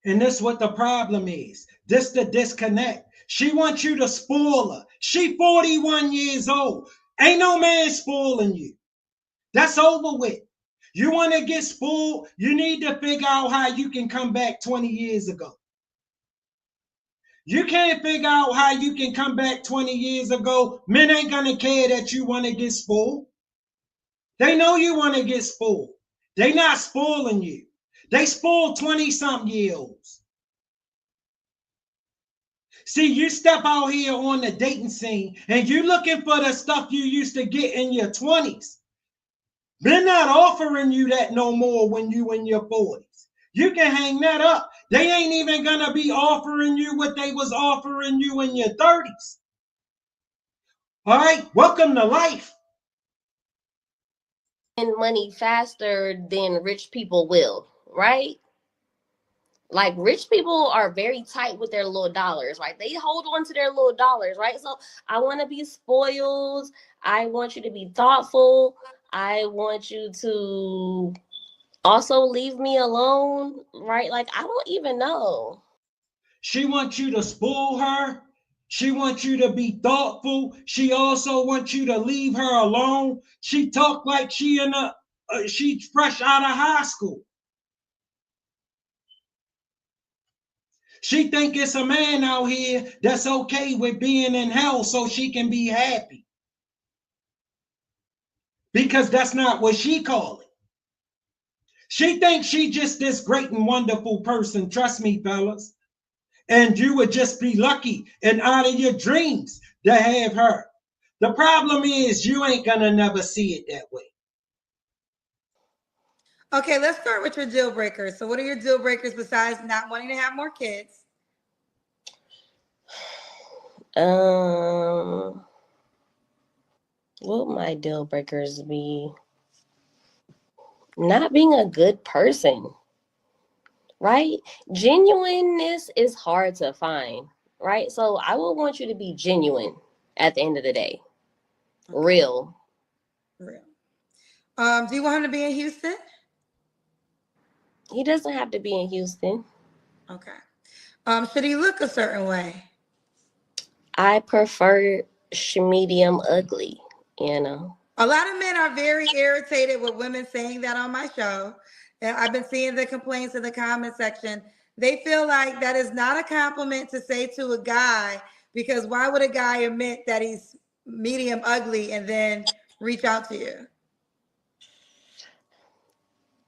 And this what the problem is. This the disconnect. She wants you to spoil her. She 41 years old. Ain't no man spoiling you. That's over with. You want to get spoiled, you need to figure out how you can come back 20 years ago. You can't figure out how you can come back 20 years ago. Men ain't going to care that you want to get spoiled. They know you want to get spoiled. They not spoiling you. They spoil 20-something-year-olds. See, you step out here on the dating scene and you looking for the stuff you used to get in your 20s. They're not offering you that no more when you in your 40s. You can hang that up. They ain't even going to be offering you what they was offering you in your 30s. All right? Welcome to life. And money faster than rich people will, right? Like, rich people are very tight with their little dollars, right? They hold on to their little dollars, right? So I want to be spoiled. I want you to be thoughtful. I want you to also leave me alone, right? Like, I don't even know. She wants you to spoil her She wants you to be thoughtful. She also wants you to leave her alone. She talk like she's fresh out of high school. She think it's a man out here that's okay with being in hell so she can be happy. Because that's not what she call it. She thinks she just this great and wonderful person. Trust me, fellas. And you would just be lucky and out of your dreams to have her. The problem is you ain't gonna never see it that way. Okay, let's start with your deal breakers. So what are your deal breakers besides not wanting to have more kids? What my deal breakers be? Not being a good person, right? Genuineness is hard to find, right? So I would want you to be genuine at the end of the day. Okay. Real. Do you want him to be in Houston? He doesn't have to be in Houston. Okay. Should he look a certain way? I prefer medium ugly, you know. A lot of men are very irritated with women saying that on my show. And I've been seeing the complaints in the comment section. They feel like that is not a compliment to say to a guy, because why would a guy admit that he's medium ugly and then reach out to you?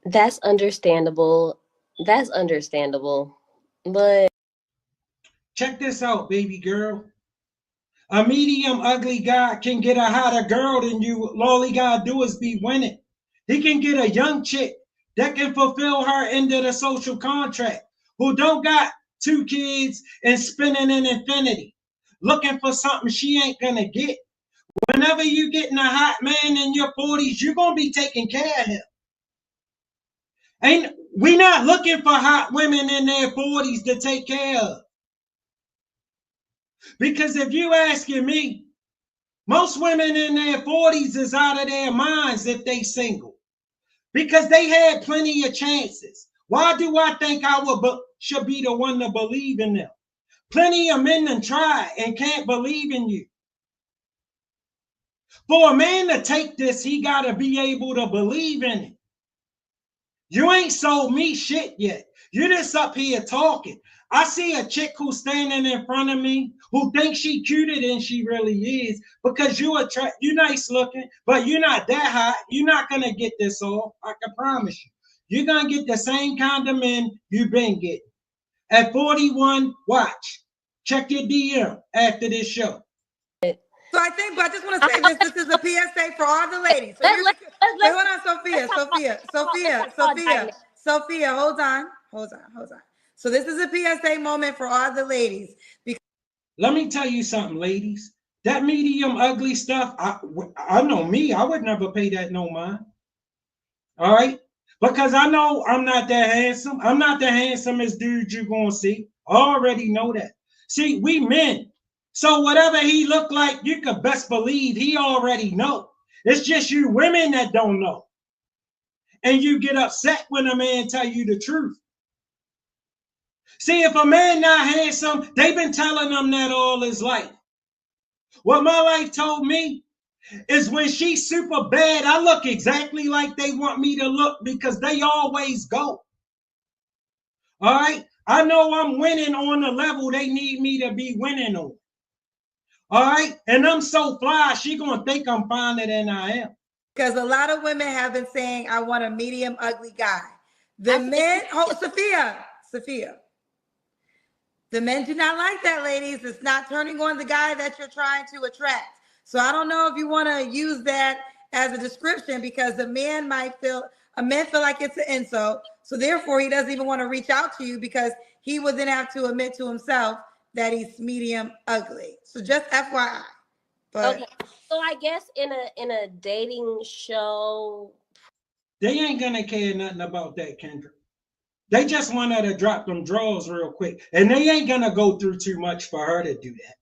That's understandable. But check this out, baby girl. A medium ugly guy can get a hotter girl than you. All he gotta do is be winning. He can get a young chick that can fulfill her end of the social contract, who don't got 2 kids and spinning in infinity, looking for something she ain't gonna get. Whenever you getting a hot man in your 40s, you're gonna be taking care of him. We not looking for hot women in their 40s to take care of. Because if you asking me, most women in their 40s is out of their minds if they single. Because they had plenty of chances. Why do I think I should be the one to believe in them? Plenty of men that try and can't believe in you. For a man to take this, he got to be able to believe in it. You ain't sold me shit yet. You just up here talking. I see a chick who's standing in front of me who thinks she cuter than she really is because you nice looking, but you're not that hot. You're not going to get this off. I can promise you. You're going to get the same kind of men you've been getting. At 41, watch. Check your DM after this show. So I just want to say this. This is a PSA for all the ladies. So wait, hold on, Sophia, hold on. So this is a PSA moment for all the ladies. Let me tell you something, ladies. That medium ugly stuff, I know me. I would never pay that no mind. All right? Because I know I'm not that handsome. I'm not the handsomest dude you're going to see. I already know that. See, we men. So whatever he look like, you could best believe he already know. It's just you women that don't know. And you get upset when a man tell you the truth. See, if a man not handsome, they've been telling them that all his life. What my life told me is when she's super bad, I look exactly like they want me to look because they always go. All right? I know I'm winning on the level they need me to be winning on. All right? And I'm so fly, she going to think I'm finer than I am. Because a lot of women have been saying, I want a medium ugly guy. Sophia. The men do not like that, ladies. It's not turning on the guy that you're trying to attract. So I don't know if you want to use that as a description because a man feel like it's an insult. So therefore, he doesn't even want to reach out to you because he would then have to admit to himself that he's medium ugly. So just FYI. But okay. So I guess in a dating show, they ain't gonna care nothing about that, Kendra. They just want her to drop them drawers real quick. And they ain't going to go through too much for her to do that.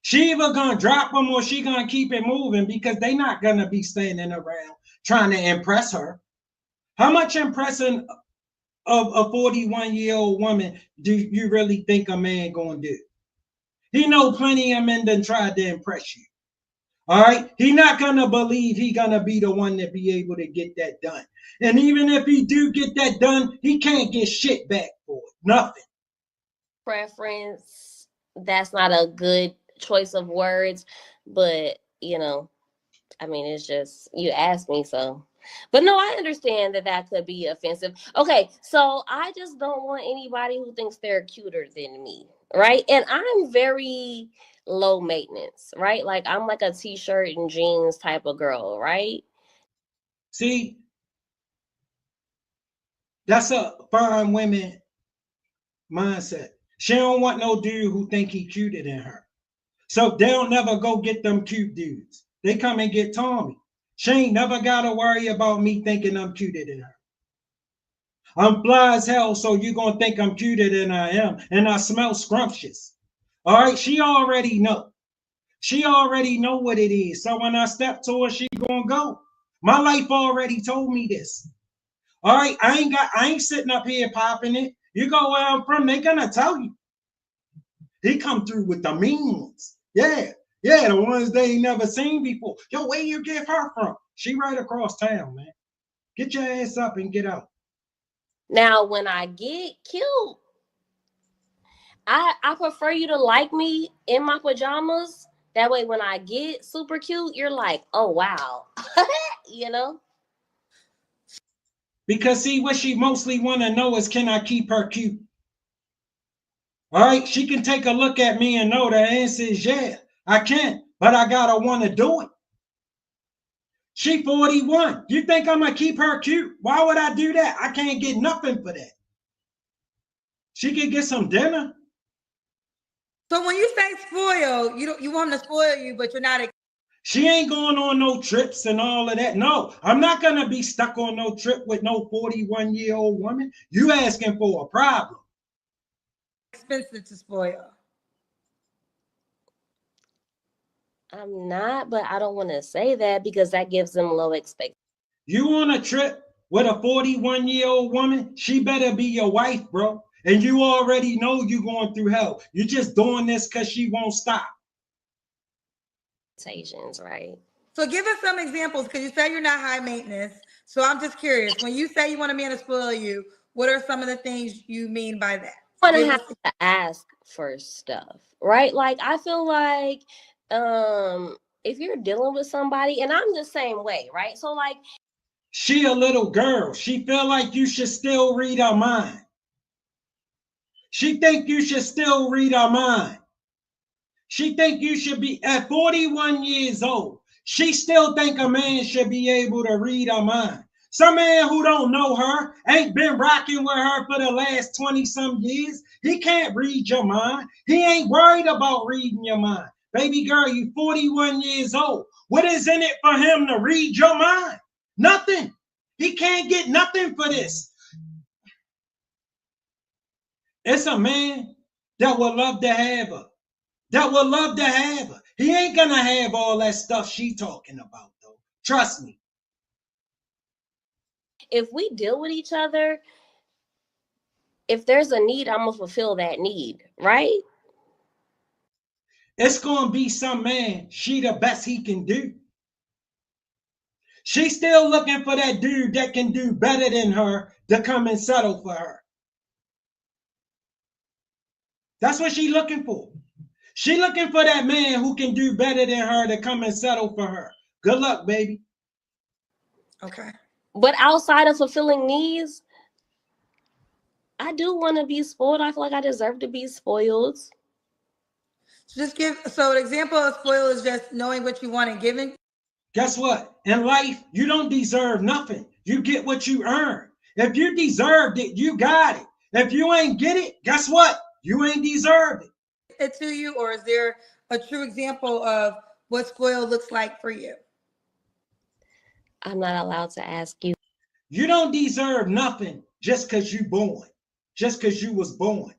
She either going to drop them or she going to keep it moving because they not going to be standing around trying to impress her. How much impressing of a 41-year-old woman do you really think a man going to do? He know plenty of men done tried to impress you. All right, he not gonna believe he gonna be the one to be able to get that done. And even if he do get that done, he can't get shit back for it. Nothing. Preference. That's not a good choice of words, but you know, I mean, it's just you asked me, so. But no, I understand that that could be offensive. Okay, so I just don't want anybody who thinks they're cuter than me, right? And I'm very low maintenance, right? Like I'm like a t-shirt and jeans type of girl, right? See, that's a fine women mindset. She don't want no dude who think he cuter than her. So they'll never go get them cute dudes. They come and get Tommy. She ain't never gotta worry about me thinking I'm cuter than her. I'm fly as hell, so you gonna think I'm cuter than I am, and I smell scrumptious. All right, she already know. She already know what it is. So when I step to her, she gonna go. My life already told me this. All right, I ain't sitting up here popping it. You go where I'm from, they gonna tell you. He come through with the mean ones. Yeah, yeah, the ones they ain't never seen before. Yo, where you get her from? She right across town, man. Get your ass up and get out. Now, when I get cute, I prefer you to like me in my pajamas. That way, when I get super cute, you're like, oh wow, you know. Because see, what she mostly want to know is, can I keep her cute? All right, she can take a look at me and know the answer is yeah, I can, but I gotta want to do it. She 41. You think I'm gonna keep her cute? Why would I do that? I can't get nothing for that. She can get some dinner. So when you say spoil, you want him to spoil you, but you're not. She ain't going on no trips and all of that. No, I'm not gonna be stuck on no trip with no 41-year-old woman. You asking for a problem. Expensive to spoil. I'm not, but I don't want to say that because that gives them low expectations. You on a trip with a 41-year-old woman? She better be your wife, bro. And you already know you going through hell. You're just doing this because she won't stop. Right? So give us some examples, because you say you're not high maintenance. So I'm just curious. When you say you want a man to spoil you, what are some of the things you mean by that? I want to have to ask for stuff, right? Like I feel like if you're dealing with somebody, and I'm the same way, right? So like, she a little girl. She feel like you should still read her mind. She think you should still read her mind. She think you should be at 41 years old. She still think a man should be able to read her mind. Some man who don't know her, ain't been rocking with her for the last 20 some years, he can't read your mind. He ain't worried about reading your mind. Baby girl, you 41 years old. What is in it for him to read your mind? Nothing. He can't get nothing for this. It's a man that would love to have her. That would love to have her. He ain't gonna have all that stuff she talking about, though. Trust me. if we deal with each other, if there's a need, I'm gonna fulfill that need, right? It's gonna be some man, she the best he can do. She's still looking for that dude that can do better than her to come and settle for her. That's what she looking for. She looking for that man who can do better than her to come and settle for her. Good luck, baby. Okay. But outside of fulfilling needs, I do want to be spoiled. I feel like I deserve to be spoiled. So an example of spoil is just knowing what you want and giving. Guess what? In life, you don't deserve nothing. You get what you earn. If you deserved it, you got it. If you ain't get it, guess what? You ain't deserved it to you, or is there a true example of what spoil looks like for you? I'm not allowed to ask you. You don't deserve nothing just because you born, just because you was born.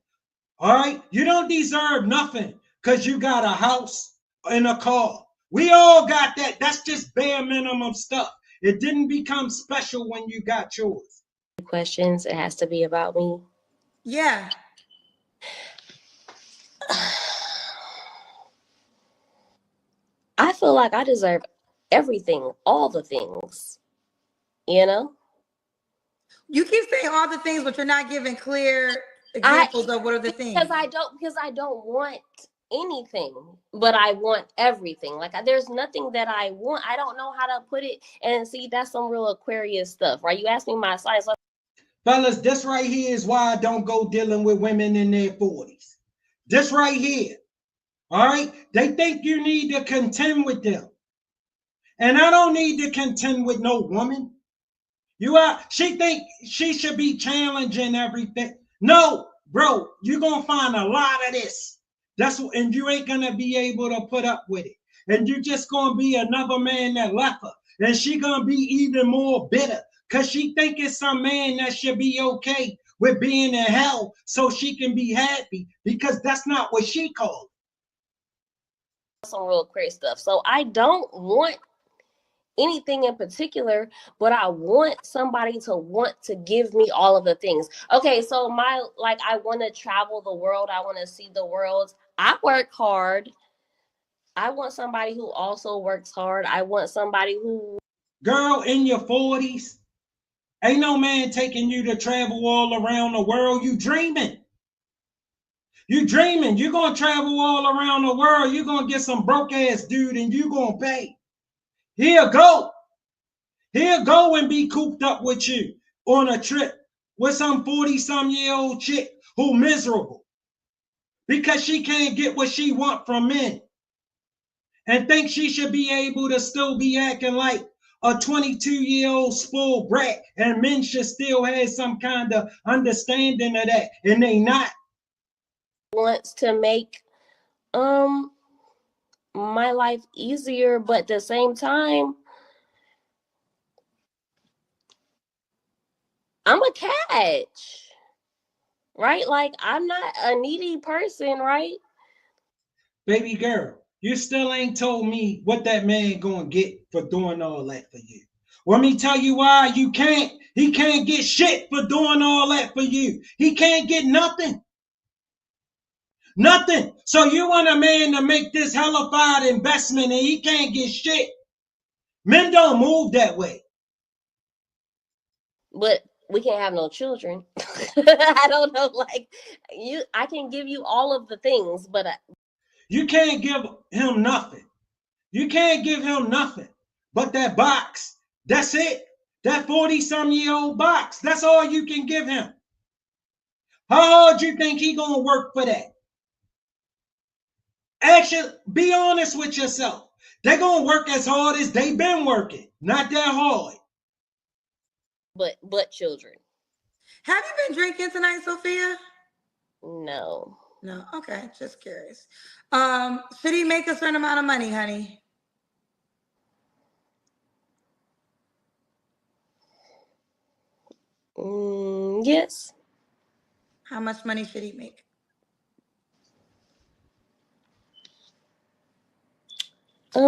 All right? You don't deserve nothing because you got a house and a car. We all got that. That's just bare minimum stuff. It didn't become special when you got yours. Questions, it has to be about me. Yeah. feel like I deserve everything, all the things, you know? You keep saying all the things, but you're not giving clear examples of what are the things. Because I don't want anything, but I want everything. Like there's nothing that I want. I don't know how to put it. And see, that's some real Aquarius stuff, right? You asked me my signs. Fellas, this right here is why I don't go dealing with women in their 40s. This right here. All right? They think you need to contend with them. And I don't need to contend with no woman. She think she should be challenging everything. No, bro, you're gonna find a lot of this. And you ain't gonna be able to put up with it. And you just gonna be another man that left her. And she gonna be even more bitter. Cause she think it's some man that should be okay with being in hell so she can be happy. Because that's not what she called it. Some real crazy stuff. So I don't want anything in particular, but I want somebody to want to give me all of the things. Okay, so I want to travel the world. I want to see the world. I work hard. I want somebody who also works hard. I want somebody who... Girl, in your 40s, ain't no man taking you to travel all around the world. You dreaming. You dreaming. You're going to travel all around the world. You're going to get some broke ass dude and you're going to pay. He'll go and be cooped up with you on a trip with some 40-some-year-old chick who miserable because she can't get what she want from men and think she should be able to still be acting like a 22-year-old spoiled brat, and men should still have some kind of understanding of that, and they not. Wants to make my life easier, but at the same time, I'm a catch, right? Like, I'm not a needy person, right? Baby girl, you still ain't told me what that man gonna get for doing all that for you. Let me tell you why he can't get shit for doing all that for you. He can't get nothing. Nothing. So you want a man to make this hellified investment and he can't get shit. Men don't move that way. But we can't have no children. I don't know, like I can give you all of the things, but you can't give him nothing. You can't give him nothing but that box. That's it. That 40-some-year-old box. That's all you can give him. How hard you think he gonna work for that? Actually, be honest with yourself. They're gonna work as hard as they've been working. Not that hard. But children. Have you been drinking tonight, Sophia? No. No. Okay, just curious. Should he make a certain amount of money, honey? Yes. How much money should he make? I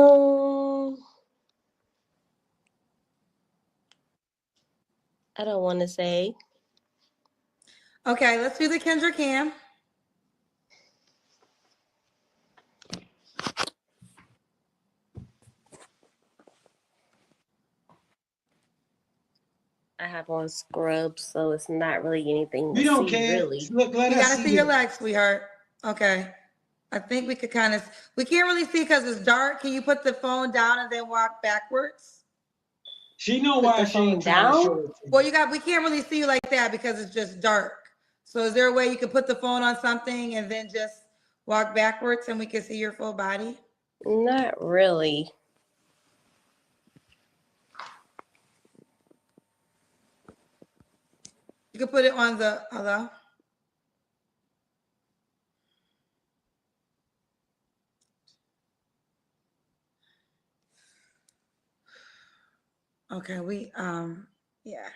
don't want to say. Okay, let's do the Kendra cam. I have on scrubs, so it's not really anything We to don't see, care. really. Look, we gotta see your legs, sweetheart. Okay. I think we could we can't really see because it's dark. Can you put the phone down and then walk backwards? She know why she ain't trying to show it to you. Well, we can't really see you like that because it's just dark. So is there a way you could put the phone on something and then just walk backwards and we can see your full body? Not really. You could put it on the hello. Okay, yeah.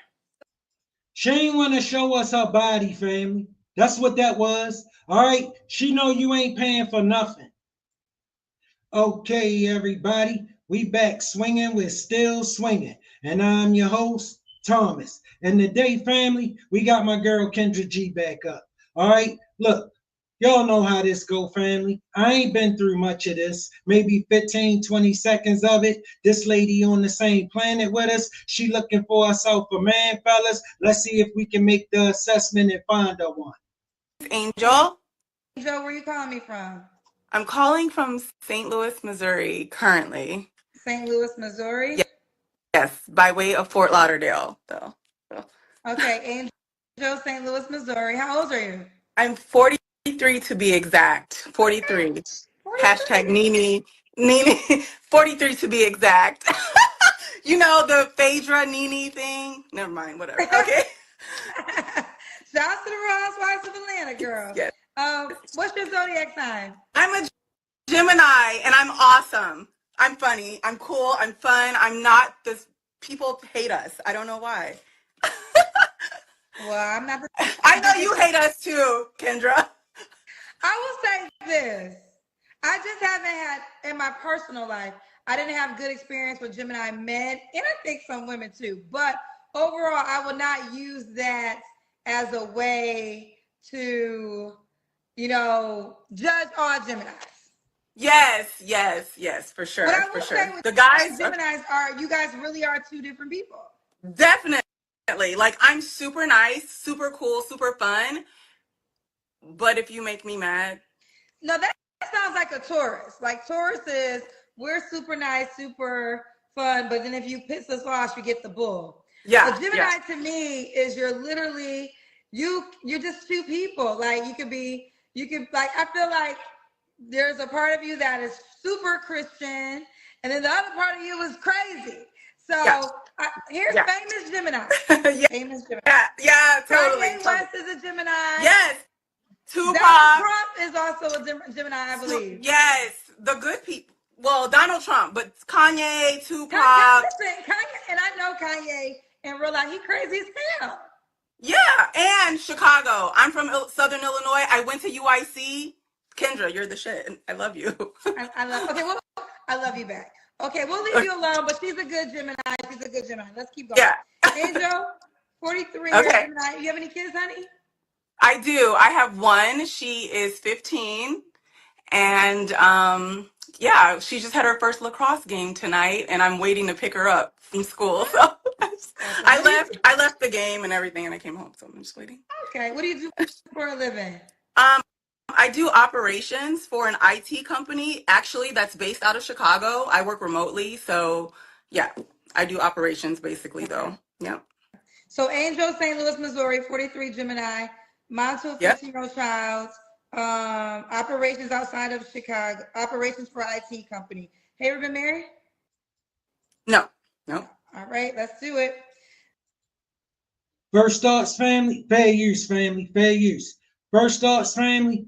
She ain't want to show us her body, family. That's what that was. All right. She know you ain't paying for nothing. Okay, everybody. We back swinging. We're still swinging. And I'm your host, Thomas. And today, family, we got my girl Kendra G back up. All right. Look, Y'all know how this go, family. I ain't been through much of this. Maybe 15, 20 seconds of it. This lady on the same planet with us. She looking for herself a man, fellas. Let's see if we can make the assessment and find her one. Angel. Angel, where you calling me from? I'm calling from St. Louis, Missouri, currently. St. Louis, Missouri? Yes, by way of Fort Lauderdale, though. Okay, Angel, St. Louis, Missouri. How old are you? I'm 43 to be exact. 43. 43. Hashtag Nene. Nene. 43 to be exact. You know the Phaedra Nene thing? Never mind, whatever. Okay. Shout out to the Housewives of Atlanta, girl. Yes. What's your zodiac sign? I'm a Gemini, and I'm awesome. I'm funny. I'm cool. I'm fun. I'm not this. People hate us. I don't know why. Well, I'm not. I know you hate us too, Kendra. I will say this. I just haven't had, in my personal life, I didn't have good experience with Gemini men, and I think some women too. But overall, I will not use that as a way to, judge all Geminis. Yes, for sure. But I will for say sure. with The guys Geminis you guys really are two different people. Definitely. Like, I'm super nice, super cool, super fun. But if you make me mad. No, that sounds like a Taurus. Like Taurus is, we're super nice, super fun, but then if you piss us off, you get the bull. Yeah. So Gemini to me is you're literally, you're just two people. Like I feel like there's a part of you that is super Christian, and then the other part of you is crazy. So here's famous Gemini. Famous Gemini. Yeah, totally. Kanye West is a Gemini. Yes. Donald Trump is also a Gemini, I believe. Yes, the good people. Well, Donald Trump, but Kanye, Tupac. Kanye, and I know Kanye in real life. He crazy as hell. Yeah, and Chicago. I'm from Southern Illinois. I went to UIC. Kendra, you're the shit. I love you. I love you back. Okay, we'll leave you alone, but she's a good Gemini. She's a good Gemini. Let's keep going. Yeah. Angel, 43 years Gemini. You have any kids, honey? I do. I have one. She is 15. And she just had her first lacrosse game tonight, and I'm waiting to pick her up from school. So I left the game and everything, and I came home. So I'm just waiting. Okay. What do you do for a living? I do operations for an IT company, actually, that's based out of Chicago. I work remotely. So, yeah, I do operations basically, though. Yeah. So, Angel, St. Louis, Missouri, 43 Gemini, mom to a 15-year-old child, operations outside of Chicago, operations for IT company. Have you ever been married? No. All right, let's do it. First thoughts, family. Fair use, family. Fair use. First thoughts, family.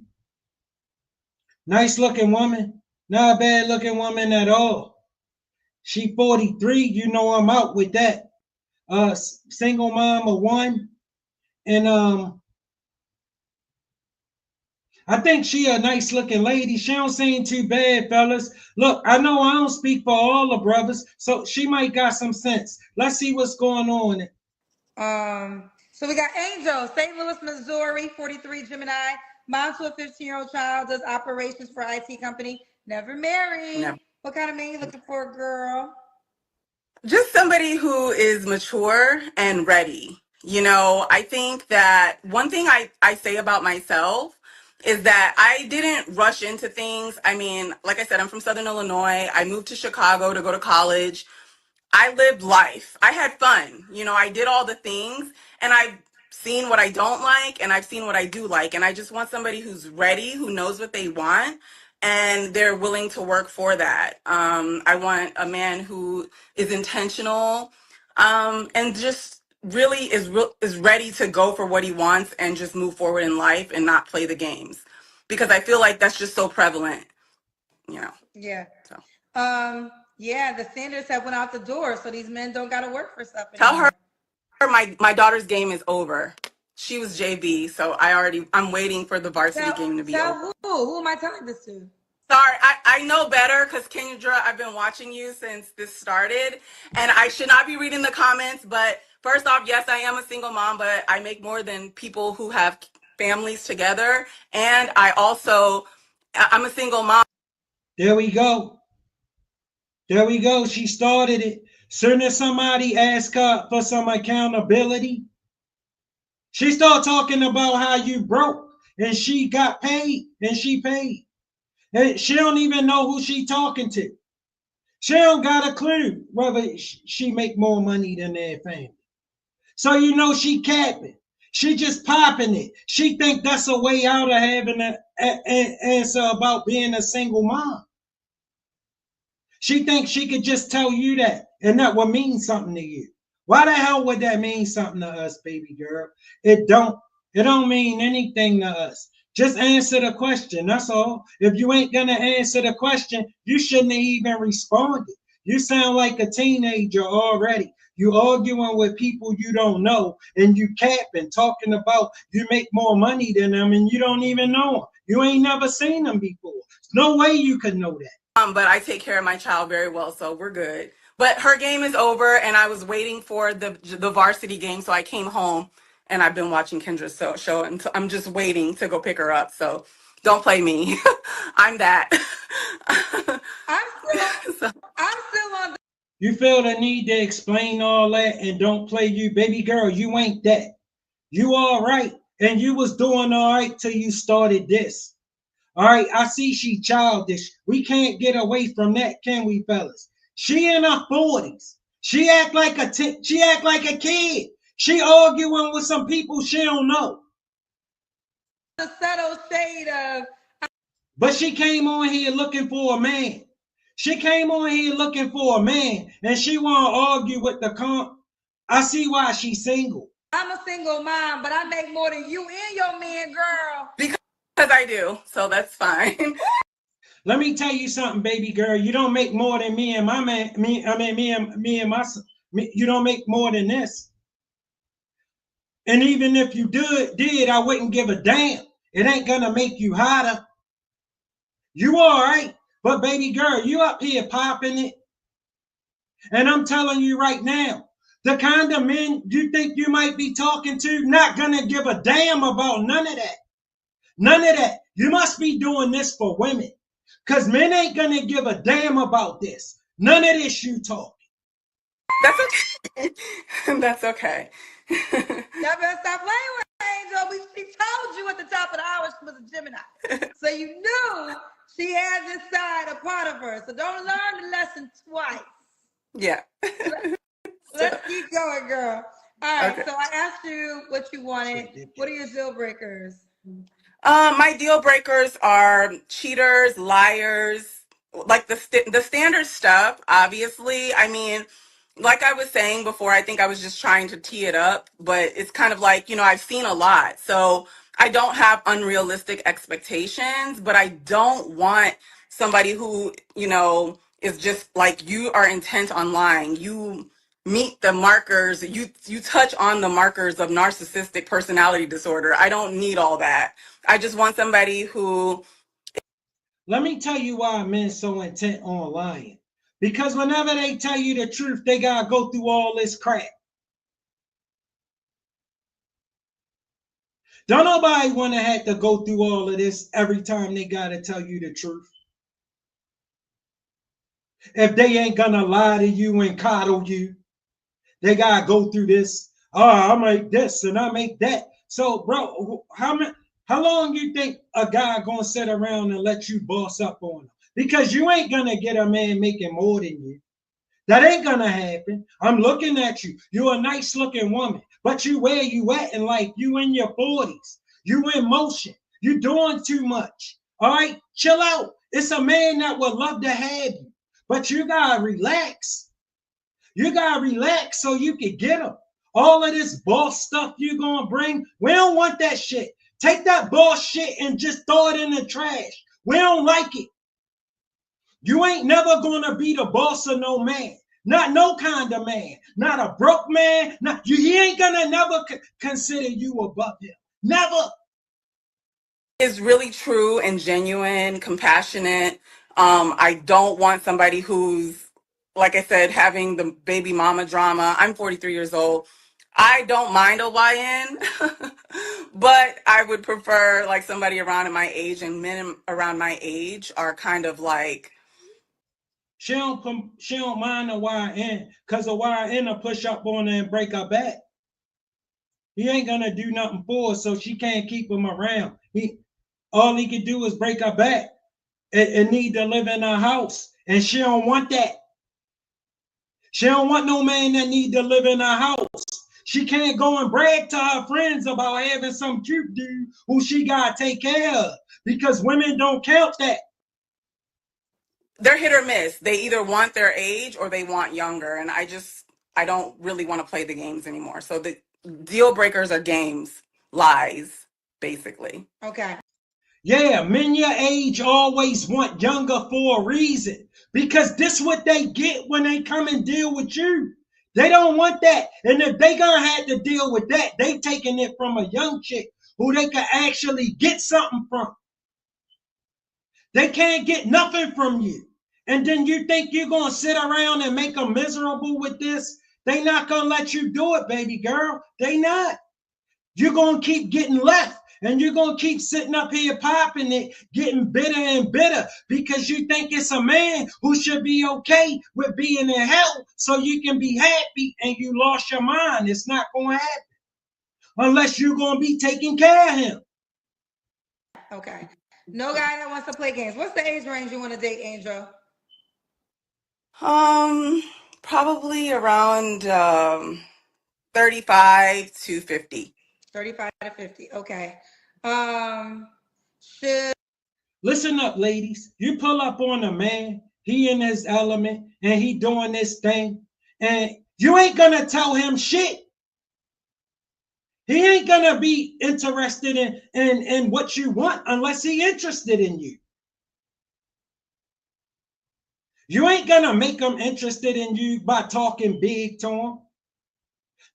Nice looking woman. Not a bad looking woman at all. She 43. You know I'm out with that. Single mom of one. And I think she a nice looking lady. She don't seem too bad, fellas. Look, I know I don't speak for all the brothers, so she might got some sense. Let's see what's going on. So we got Angel, St. Louis, Missouri, 43 Gemini, mom to a 15-year-old child, does operations for IT company, never married. Never. What kind of man you looking for, girl? Just somebody who is mature and ready. I think that one thing I say about myself is that I didn't rush into things. I mean, like I said, I'm from Southern Illinois. I moved to Chicago to go to college. I lived life. I had fun. I did all the things, and I've seen what I don't like, and I've seen what I do like. And I just want somebody who's ready, who knows what they want, and they're willing to work for that. I want a man who is intentional, and just really is ready to go for what he wants and just move forward in life and not play the games, because I feel like that's just so prevalent. Yeah. So. Yeah, the standards have went out the door, so these men don't got to work for stuff anymore. Tell her my daughter's game is over. She was JV, so I'm waiting for the varsity game to be over. Who am I telling this to? Sorry, I know better, because Kendra, I've been watching you since this started, and I should not be reading the comments, but first off, yes, I am a single mom, but I make more than people who have families together. And I'm a single mom. There we go. There we go. She started it. Soon as somebody asked her for some accountability, she started talking about how you broke and she got paid and she paid. And she don't even know who she talking to. She don't got a clue whether she make more money than their family. So you know she capping. She just popping it. She think that's a way out of having an answer about being a single mom. She thinks she could just tell you that and that will mean something to you. Why the hell would that mean something to us, baby girl? It don't. It don't mean anything to us. Just answer the question. That's all. If you ain't gonna answer the question, you shouldn't have even responded. You sound like a teenager already. You arguing with people you don't know, and you capping, talking about you make more money than them, and you don't even know them. You ain't never seen them before. There's no way you could know that. But I take care of my child very well, so we're good. But her game is over, and I was waiting for the varsity game, so I came home, and I've been watching Kendra's show, and I'm just waiting to go pick her up. So don't play me. I'm that. I'm still on. You feel the need to explain all that and don't play you, baby girl. You ain't that. You all right, and you was doing all right till you started this. All right, I see she childish. We can't get away from that, can we, fellas? She in her 40s. She act like a kid. She arguing with some people she don't know. The subtle shade of. But she came on here looking for a man. She came on here looking for a man, and she want to argue with the comp. I see why she's single. I'm a single mom, but I make more than you and your man, girl. Because I do, so that's fine. Let me tell you something, baby girl. You don't make more than me and my man. Me and my. You don't make more than this. And even if you did, I wouldn't give a damn. It ain't gonna make you hotter. You all right, but baby girl, you up here popping it. And I'm telling you right now, the kind of men you think you might be talking to, not gonna give a damn about none of that. None of that. You must be doing this for women. Because men ain't going to give a damn about this. None of this you talking. That's okay. That's okay. Y'all better stop playing with Angel. She told you at the top of the hour she was a Gemini. So you knew she had this side a part of her. So don't learn the lesson twice. Yeah. Let's keep going, girl. All right. Okay. So I asked you what you wanted. What are your deal breakers? My deal breakers are cheaters, liars, like the standard stuff, obviously. I mean, like I was saying before, I think I was just trying to tee it up, but it's kind of like, I've seen a lot. So I don't have unrealistic expectations, but I don't want somebody who, is just like, you are intent on lying. You meet the markers, you touch on the markers of narcissistic personality disorder. I don't need all that. I just want somebody who. Let me tell you why men so intent on lying. Because whenever they tell you the truth, they gotta go through all this crap. Don't nobody want to have to go through all of this every time they gotta tell you the truth. If they ain't gonna lie to you and coddle you, they gotta go through this. Oh, I make this and I make that. So, bro, how long you think a guy gonna sit around and let you boss up on him? Because you ain't gonna get a man making more than you. That ain't gonna happen. I'm looking at you. You're a nice looking woman, but you where you at in life? You in your 40s. You in motion. You doing too much. All right, chill out. It's a man that would love to have you, but you gotta relax. You gotta relax so you can get him. All of this boss stuff you gonna bring, we don't want that shit. Take that boss shit and just throw it in the trash. We don't like it. You ain't never gonna be the boss of no man. Not no kind of man. Not a broke man. He ain't gonna never consider you above him. Never. Is really true and genuine, compassionate. I don't want somebody who's, like I said, having the baby mama drama. I'm 43 years old. I don't mind a YN, but I would prefer like somebody around my age, and men around my age are kind of like, She don't mind a YN because a YN will push up on her and break her back. He ain't gonna do nothing for her, so she can't keep him around. All he can do is break her back and need to live in her house, and she don't want that. She don't want no man that need to live in her house. She can't go and brag to her friends about having some cute dude who she gotta take care of because women don't count that. they're hit or miss. They either want their age or they want younger. And I don't really want to play the games anymore. So the deal breakers are games, lies, basically. Okay. Yeah, men your age always want younger for a reason because this what they get when they come and deal with you. They don't want that. And if they gonna have to deal with that, they taking it from a young chick who they can actually get something from. They can't get nothing from you. And then you think you're gonna sit around and make them miserable with this? They not gonna let you do it, baby girl. They not. You're going to keep getting left and you're going to keep sitting up here popping it, getting bitter and bitter because you think it's a man who should be okay with being in hell so you can be happy and you lost your mind. It's not going to happen unless you're going to be taking care of him. Okay. No guy that wants to play games. What's the age range you want to date, Angel? Probably around 35 to 50. 35 to 50. Okay. Should Listen up, ladies. You pull up on a man, he in his element, and he doing this thing, and you ain't going to tell him shit. He ain't gonna be interested in what you want unless he interested in you. You ain't gonna make him interested in you by talking big to him,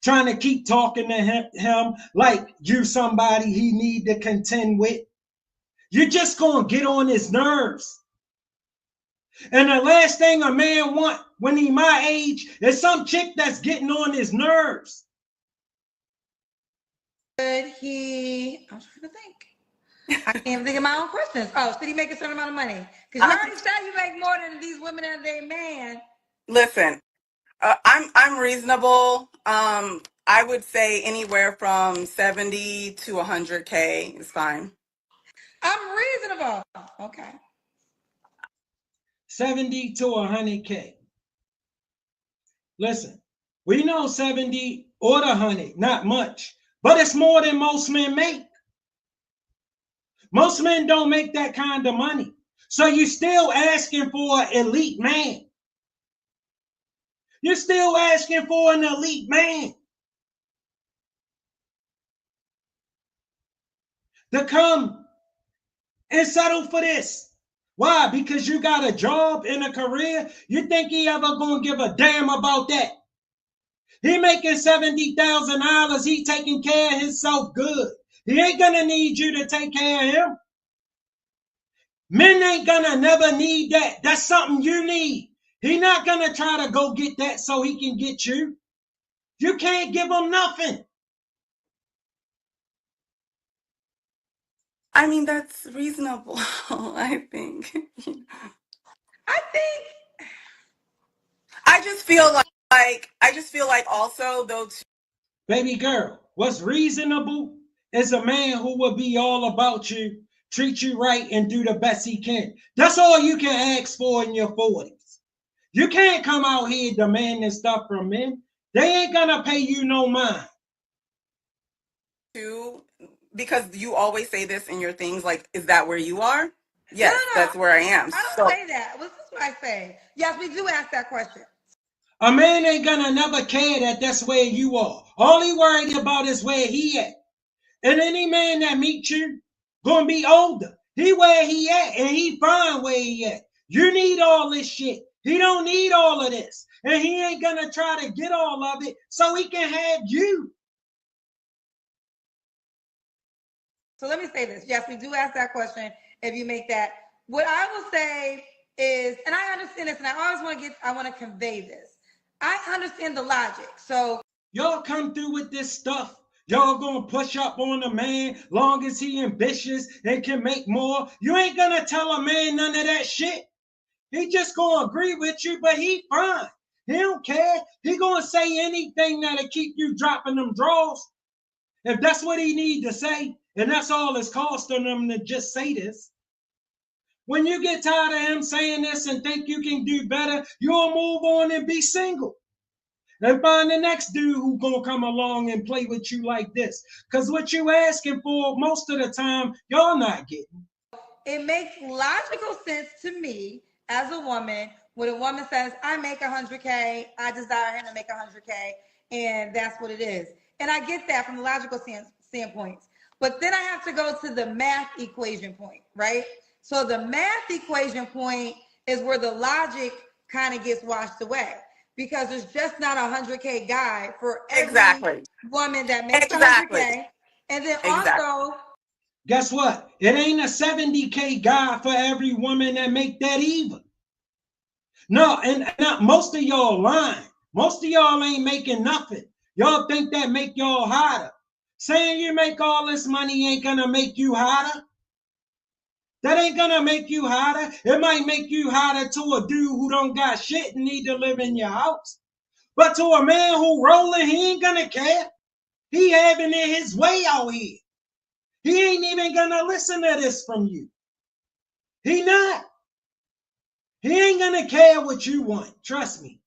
trying to keep talking to him like you somebody he need to contend with. You're just gonna get on his nerves. And the last thing a man want when he my age is some chick that's getting on his nerves. he? I'm trying to think. I can't even think of my own questions. Oh, should he make a certain amount of money? Because you already said you make more than these women and they man. Listen, I'm reasonable. I would say anywhere from 70 to 100K is fine. I'm reasonable. Okay. 70 to 100K. Listen, we know 70 or the 100, not much, but it's more than most men make. Most men don't make that kind of money. So you're still asking for an elite man. You're still asking for an elite man to come and settle for this. Why? Because you got a job and a career. You think he ever gonna give a damn about that? He making $70,000. He taking care of himself good. He ain't gonna need you to take care of him. Men ain't gonna never need that. That's something you need. He not gonna try to go get that so he can get you. You can't give him nothing. I mean, that's reasonable, I think. I think I just feel like also though. Baby girl, what's reasonable is a man who will be all about you, treat you right, and do the best he can. That's all you can ask for in your 40s. You can't come out here demanding stuff from men. They ain't gonna pay you no mind. Too, because you always say this in your things, like, is that where you are? Yes, no. that's where I am. I don't say that. Well, this is what I say. Yes, we do ask that question. A man ain't gonna never care that that's where you are. All he worried about is where he at. And any man that meets you gonna be older. He where he at, and he fine where he at. You need all this shit. He don't need all of this. And he ain't gonna try to get all of it so he can have you. So let me say this. Yes, we do ask that question if you make that. What I will say is, and I understand this, and I want to convey this. I understand the logic. So Y'all come through with this stuff. Y'all gonna push up on a man long as he ambitious and can make more. You ain't gonna tell a man none of that shit. He just gonna agree with you, but he fine. He don't care. He gonna say anything that'll keep you dropping them draws. If that's what he need to say, and that's all it's costing him to just say this. When you get tired of him saying this and think you can do better, you'll move on and be single. And find the next dude who gonna come along and play with you like this. Cause what you asking for most of the time, y'all not getting. It makes logical sense to me as a woman when a woman says, I make 100K, I desire him to make 100K, and that's what it is. And I get that from the logical standpoint. But then I have to go to the math equation point, right? So the math equation point is where the logic kind of gets washed away, because there's just not a 100K guy for every woman that makes 100K. And then also, guess what? It ain't a 70K guy for every woman that make that either. No, and most of y'all lying. Most of y'all ain't making nothing. Y'all think that make y'all hotter. Saying you make all this money ain't gonna make you hotter. That ain't gonna make you hotter. It might make you hotter to a dude who don't got shit and need to live in your house. But to a man who rolling, he ain't gonna care. He having it his way out here. He ain't even gonna listen to this from you. He not. He ain't gonna care what you want. Trust me.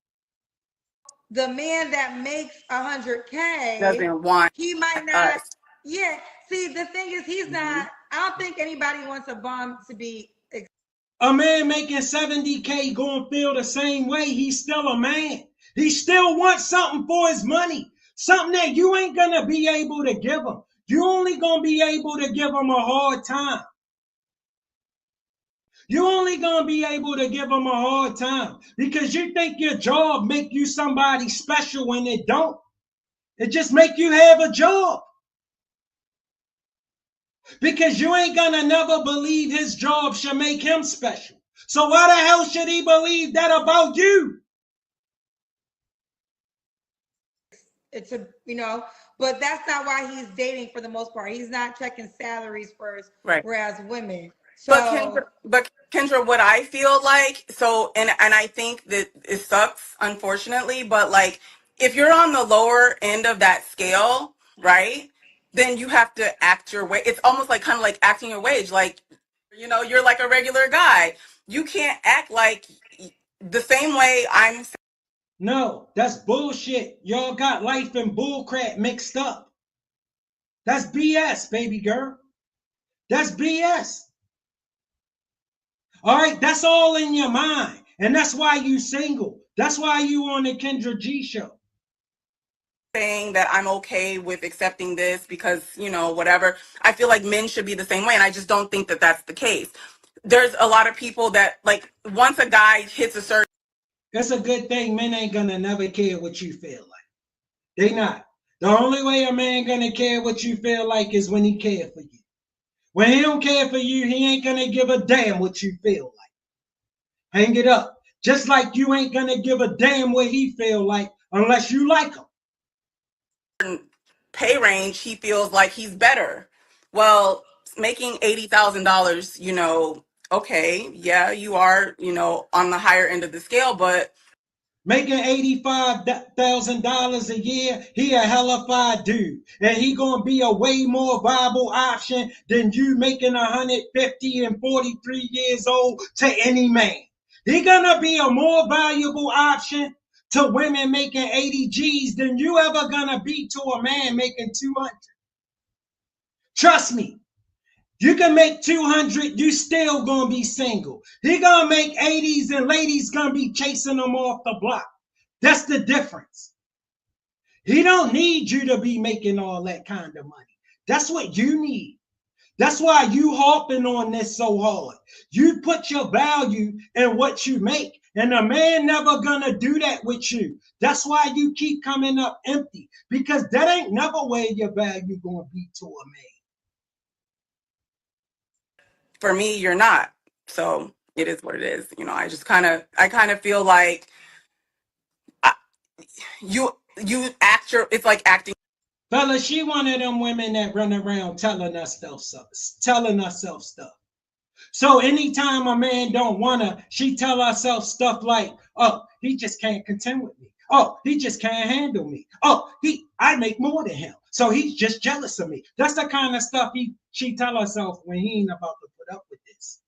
The man that makes 100K doesn't want he might not. Yeah. See, the thing is, he's not. I don't think anybody wants a bum to be. A man making 70K gonna feel the same way. He's still a man. He still wants something for his money. Something that you ain't gonna be able to give him. You only gonna be able to give him a hard time. You only gonna be able to give him a hard time because you think your job make you somebody special when it don't. It just make you have a job. Because you ain't gonna never believe his job should make him special. So why the hell should he believe that about you? It's a, but that's not why he's dating for the most part. He's not checking salaries first, right. Whereas women. So, but Kendra, what I feel like, so, and I think that it sucks, unfortunately, but like, if you're on the lower end of that scale, right, then you have to act your way. It's almost like kind of like acting your wage. Like, you're like a regular guy. You can't act like the same way I'm. No, that's bullshit. Y'all got life and bullcrap mixed up. That's BS, baby girl. That's BS. All right, that's all in your mind. And that's why you single. That's why you on the Kendra G show. Saying that I'm okay with accepting this because, whatever. I feel like men should be the same way. And I just don't think that that's the case. There's a lot of people that, like, once a guy hits a certain. It's a good thing men ain't gonna never care what you feel like. They not. The only way a man gonna care what you feel like is when he care for you. When he don't care for you, he ain't gonna give a damn what you feel like. Hang it up. Just like you ain't gonna give a damn what he feel like unless you like him. Pay range, he feels like he's better. Well, making $80,000, okay, yeah, you are, on the higher end of the scale, but making $85,000 a year, he a hellified dude. And he gonna be a way more viable option than you making 150 and 43 years old to any man. He gonna be a more valuable option to women making 80 G's than you ever gonna be to a man making 200. Trust me. You can make 200, you still gonna be single. He gonna make 80s and ladies gonna be chasing him off the block. That's the difference. He don't need you to be making all that kind of money. That's what you need. That's why you harping on this so hard. You put your value in what you make, and a man never gonna do that with you. That's why you keep coming up empty, because that ain't never where your value gonna be to a man. For me, you're not. So it is what it is. I kind of feel like you act your, it's like acting. Fella, she one of them women that run around telling herself stuff. So anytime a man don't wanna, she tell herself stuff like, "Oh, he just can't contend with me. Oh, he just can't handle me. Oh, I make more than him, so he's just jealous of me." That's the kind of stuff she tell herself when he ain't about to put up with this.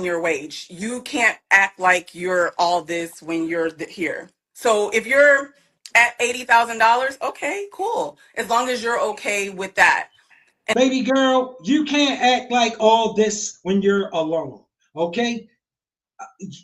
Your wage. You can't act like you're all this when you're here. So if you're at $80,000, okay, cool. As long as you're okay with that. Baby girl, you can't act like all this when you're alone. Okay?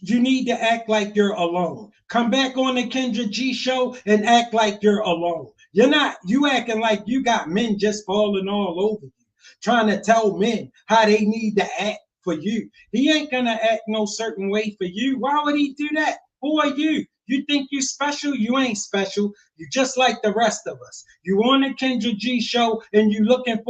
You need to act like you're alone. Come back on the Kendra G show and act like you're alone. You're not, you acting like you got men just falling all over you, trying to tell men how they need to act for you. He ain't gonna act no certain way for you. Why would he do that? Who are you? You think you special? You ain't special. You just like the rest of us. You on the Kendra G show and you looking for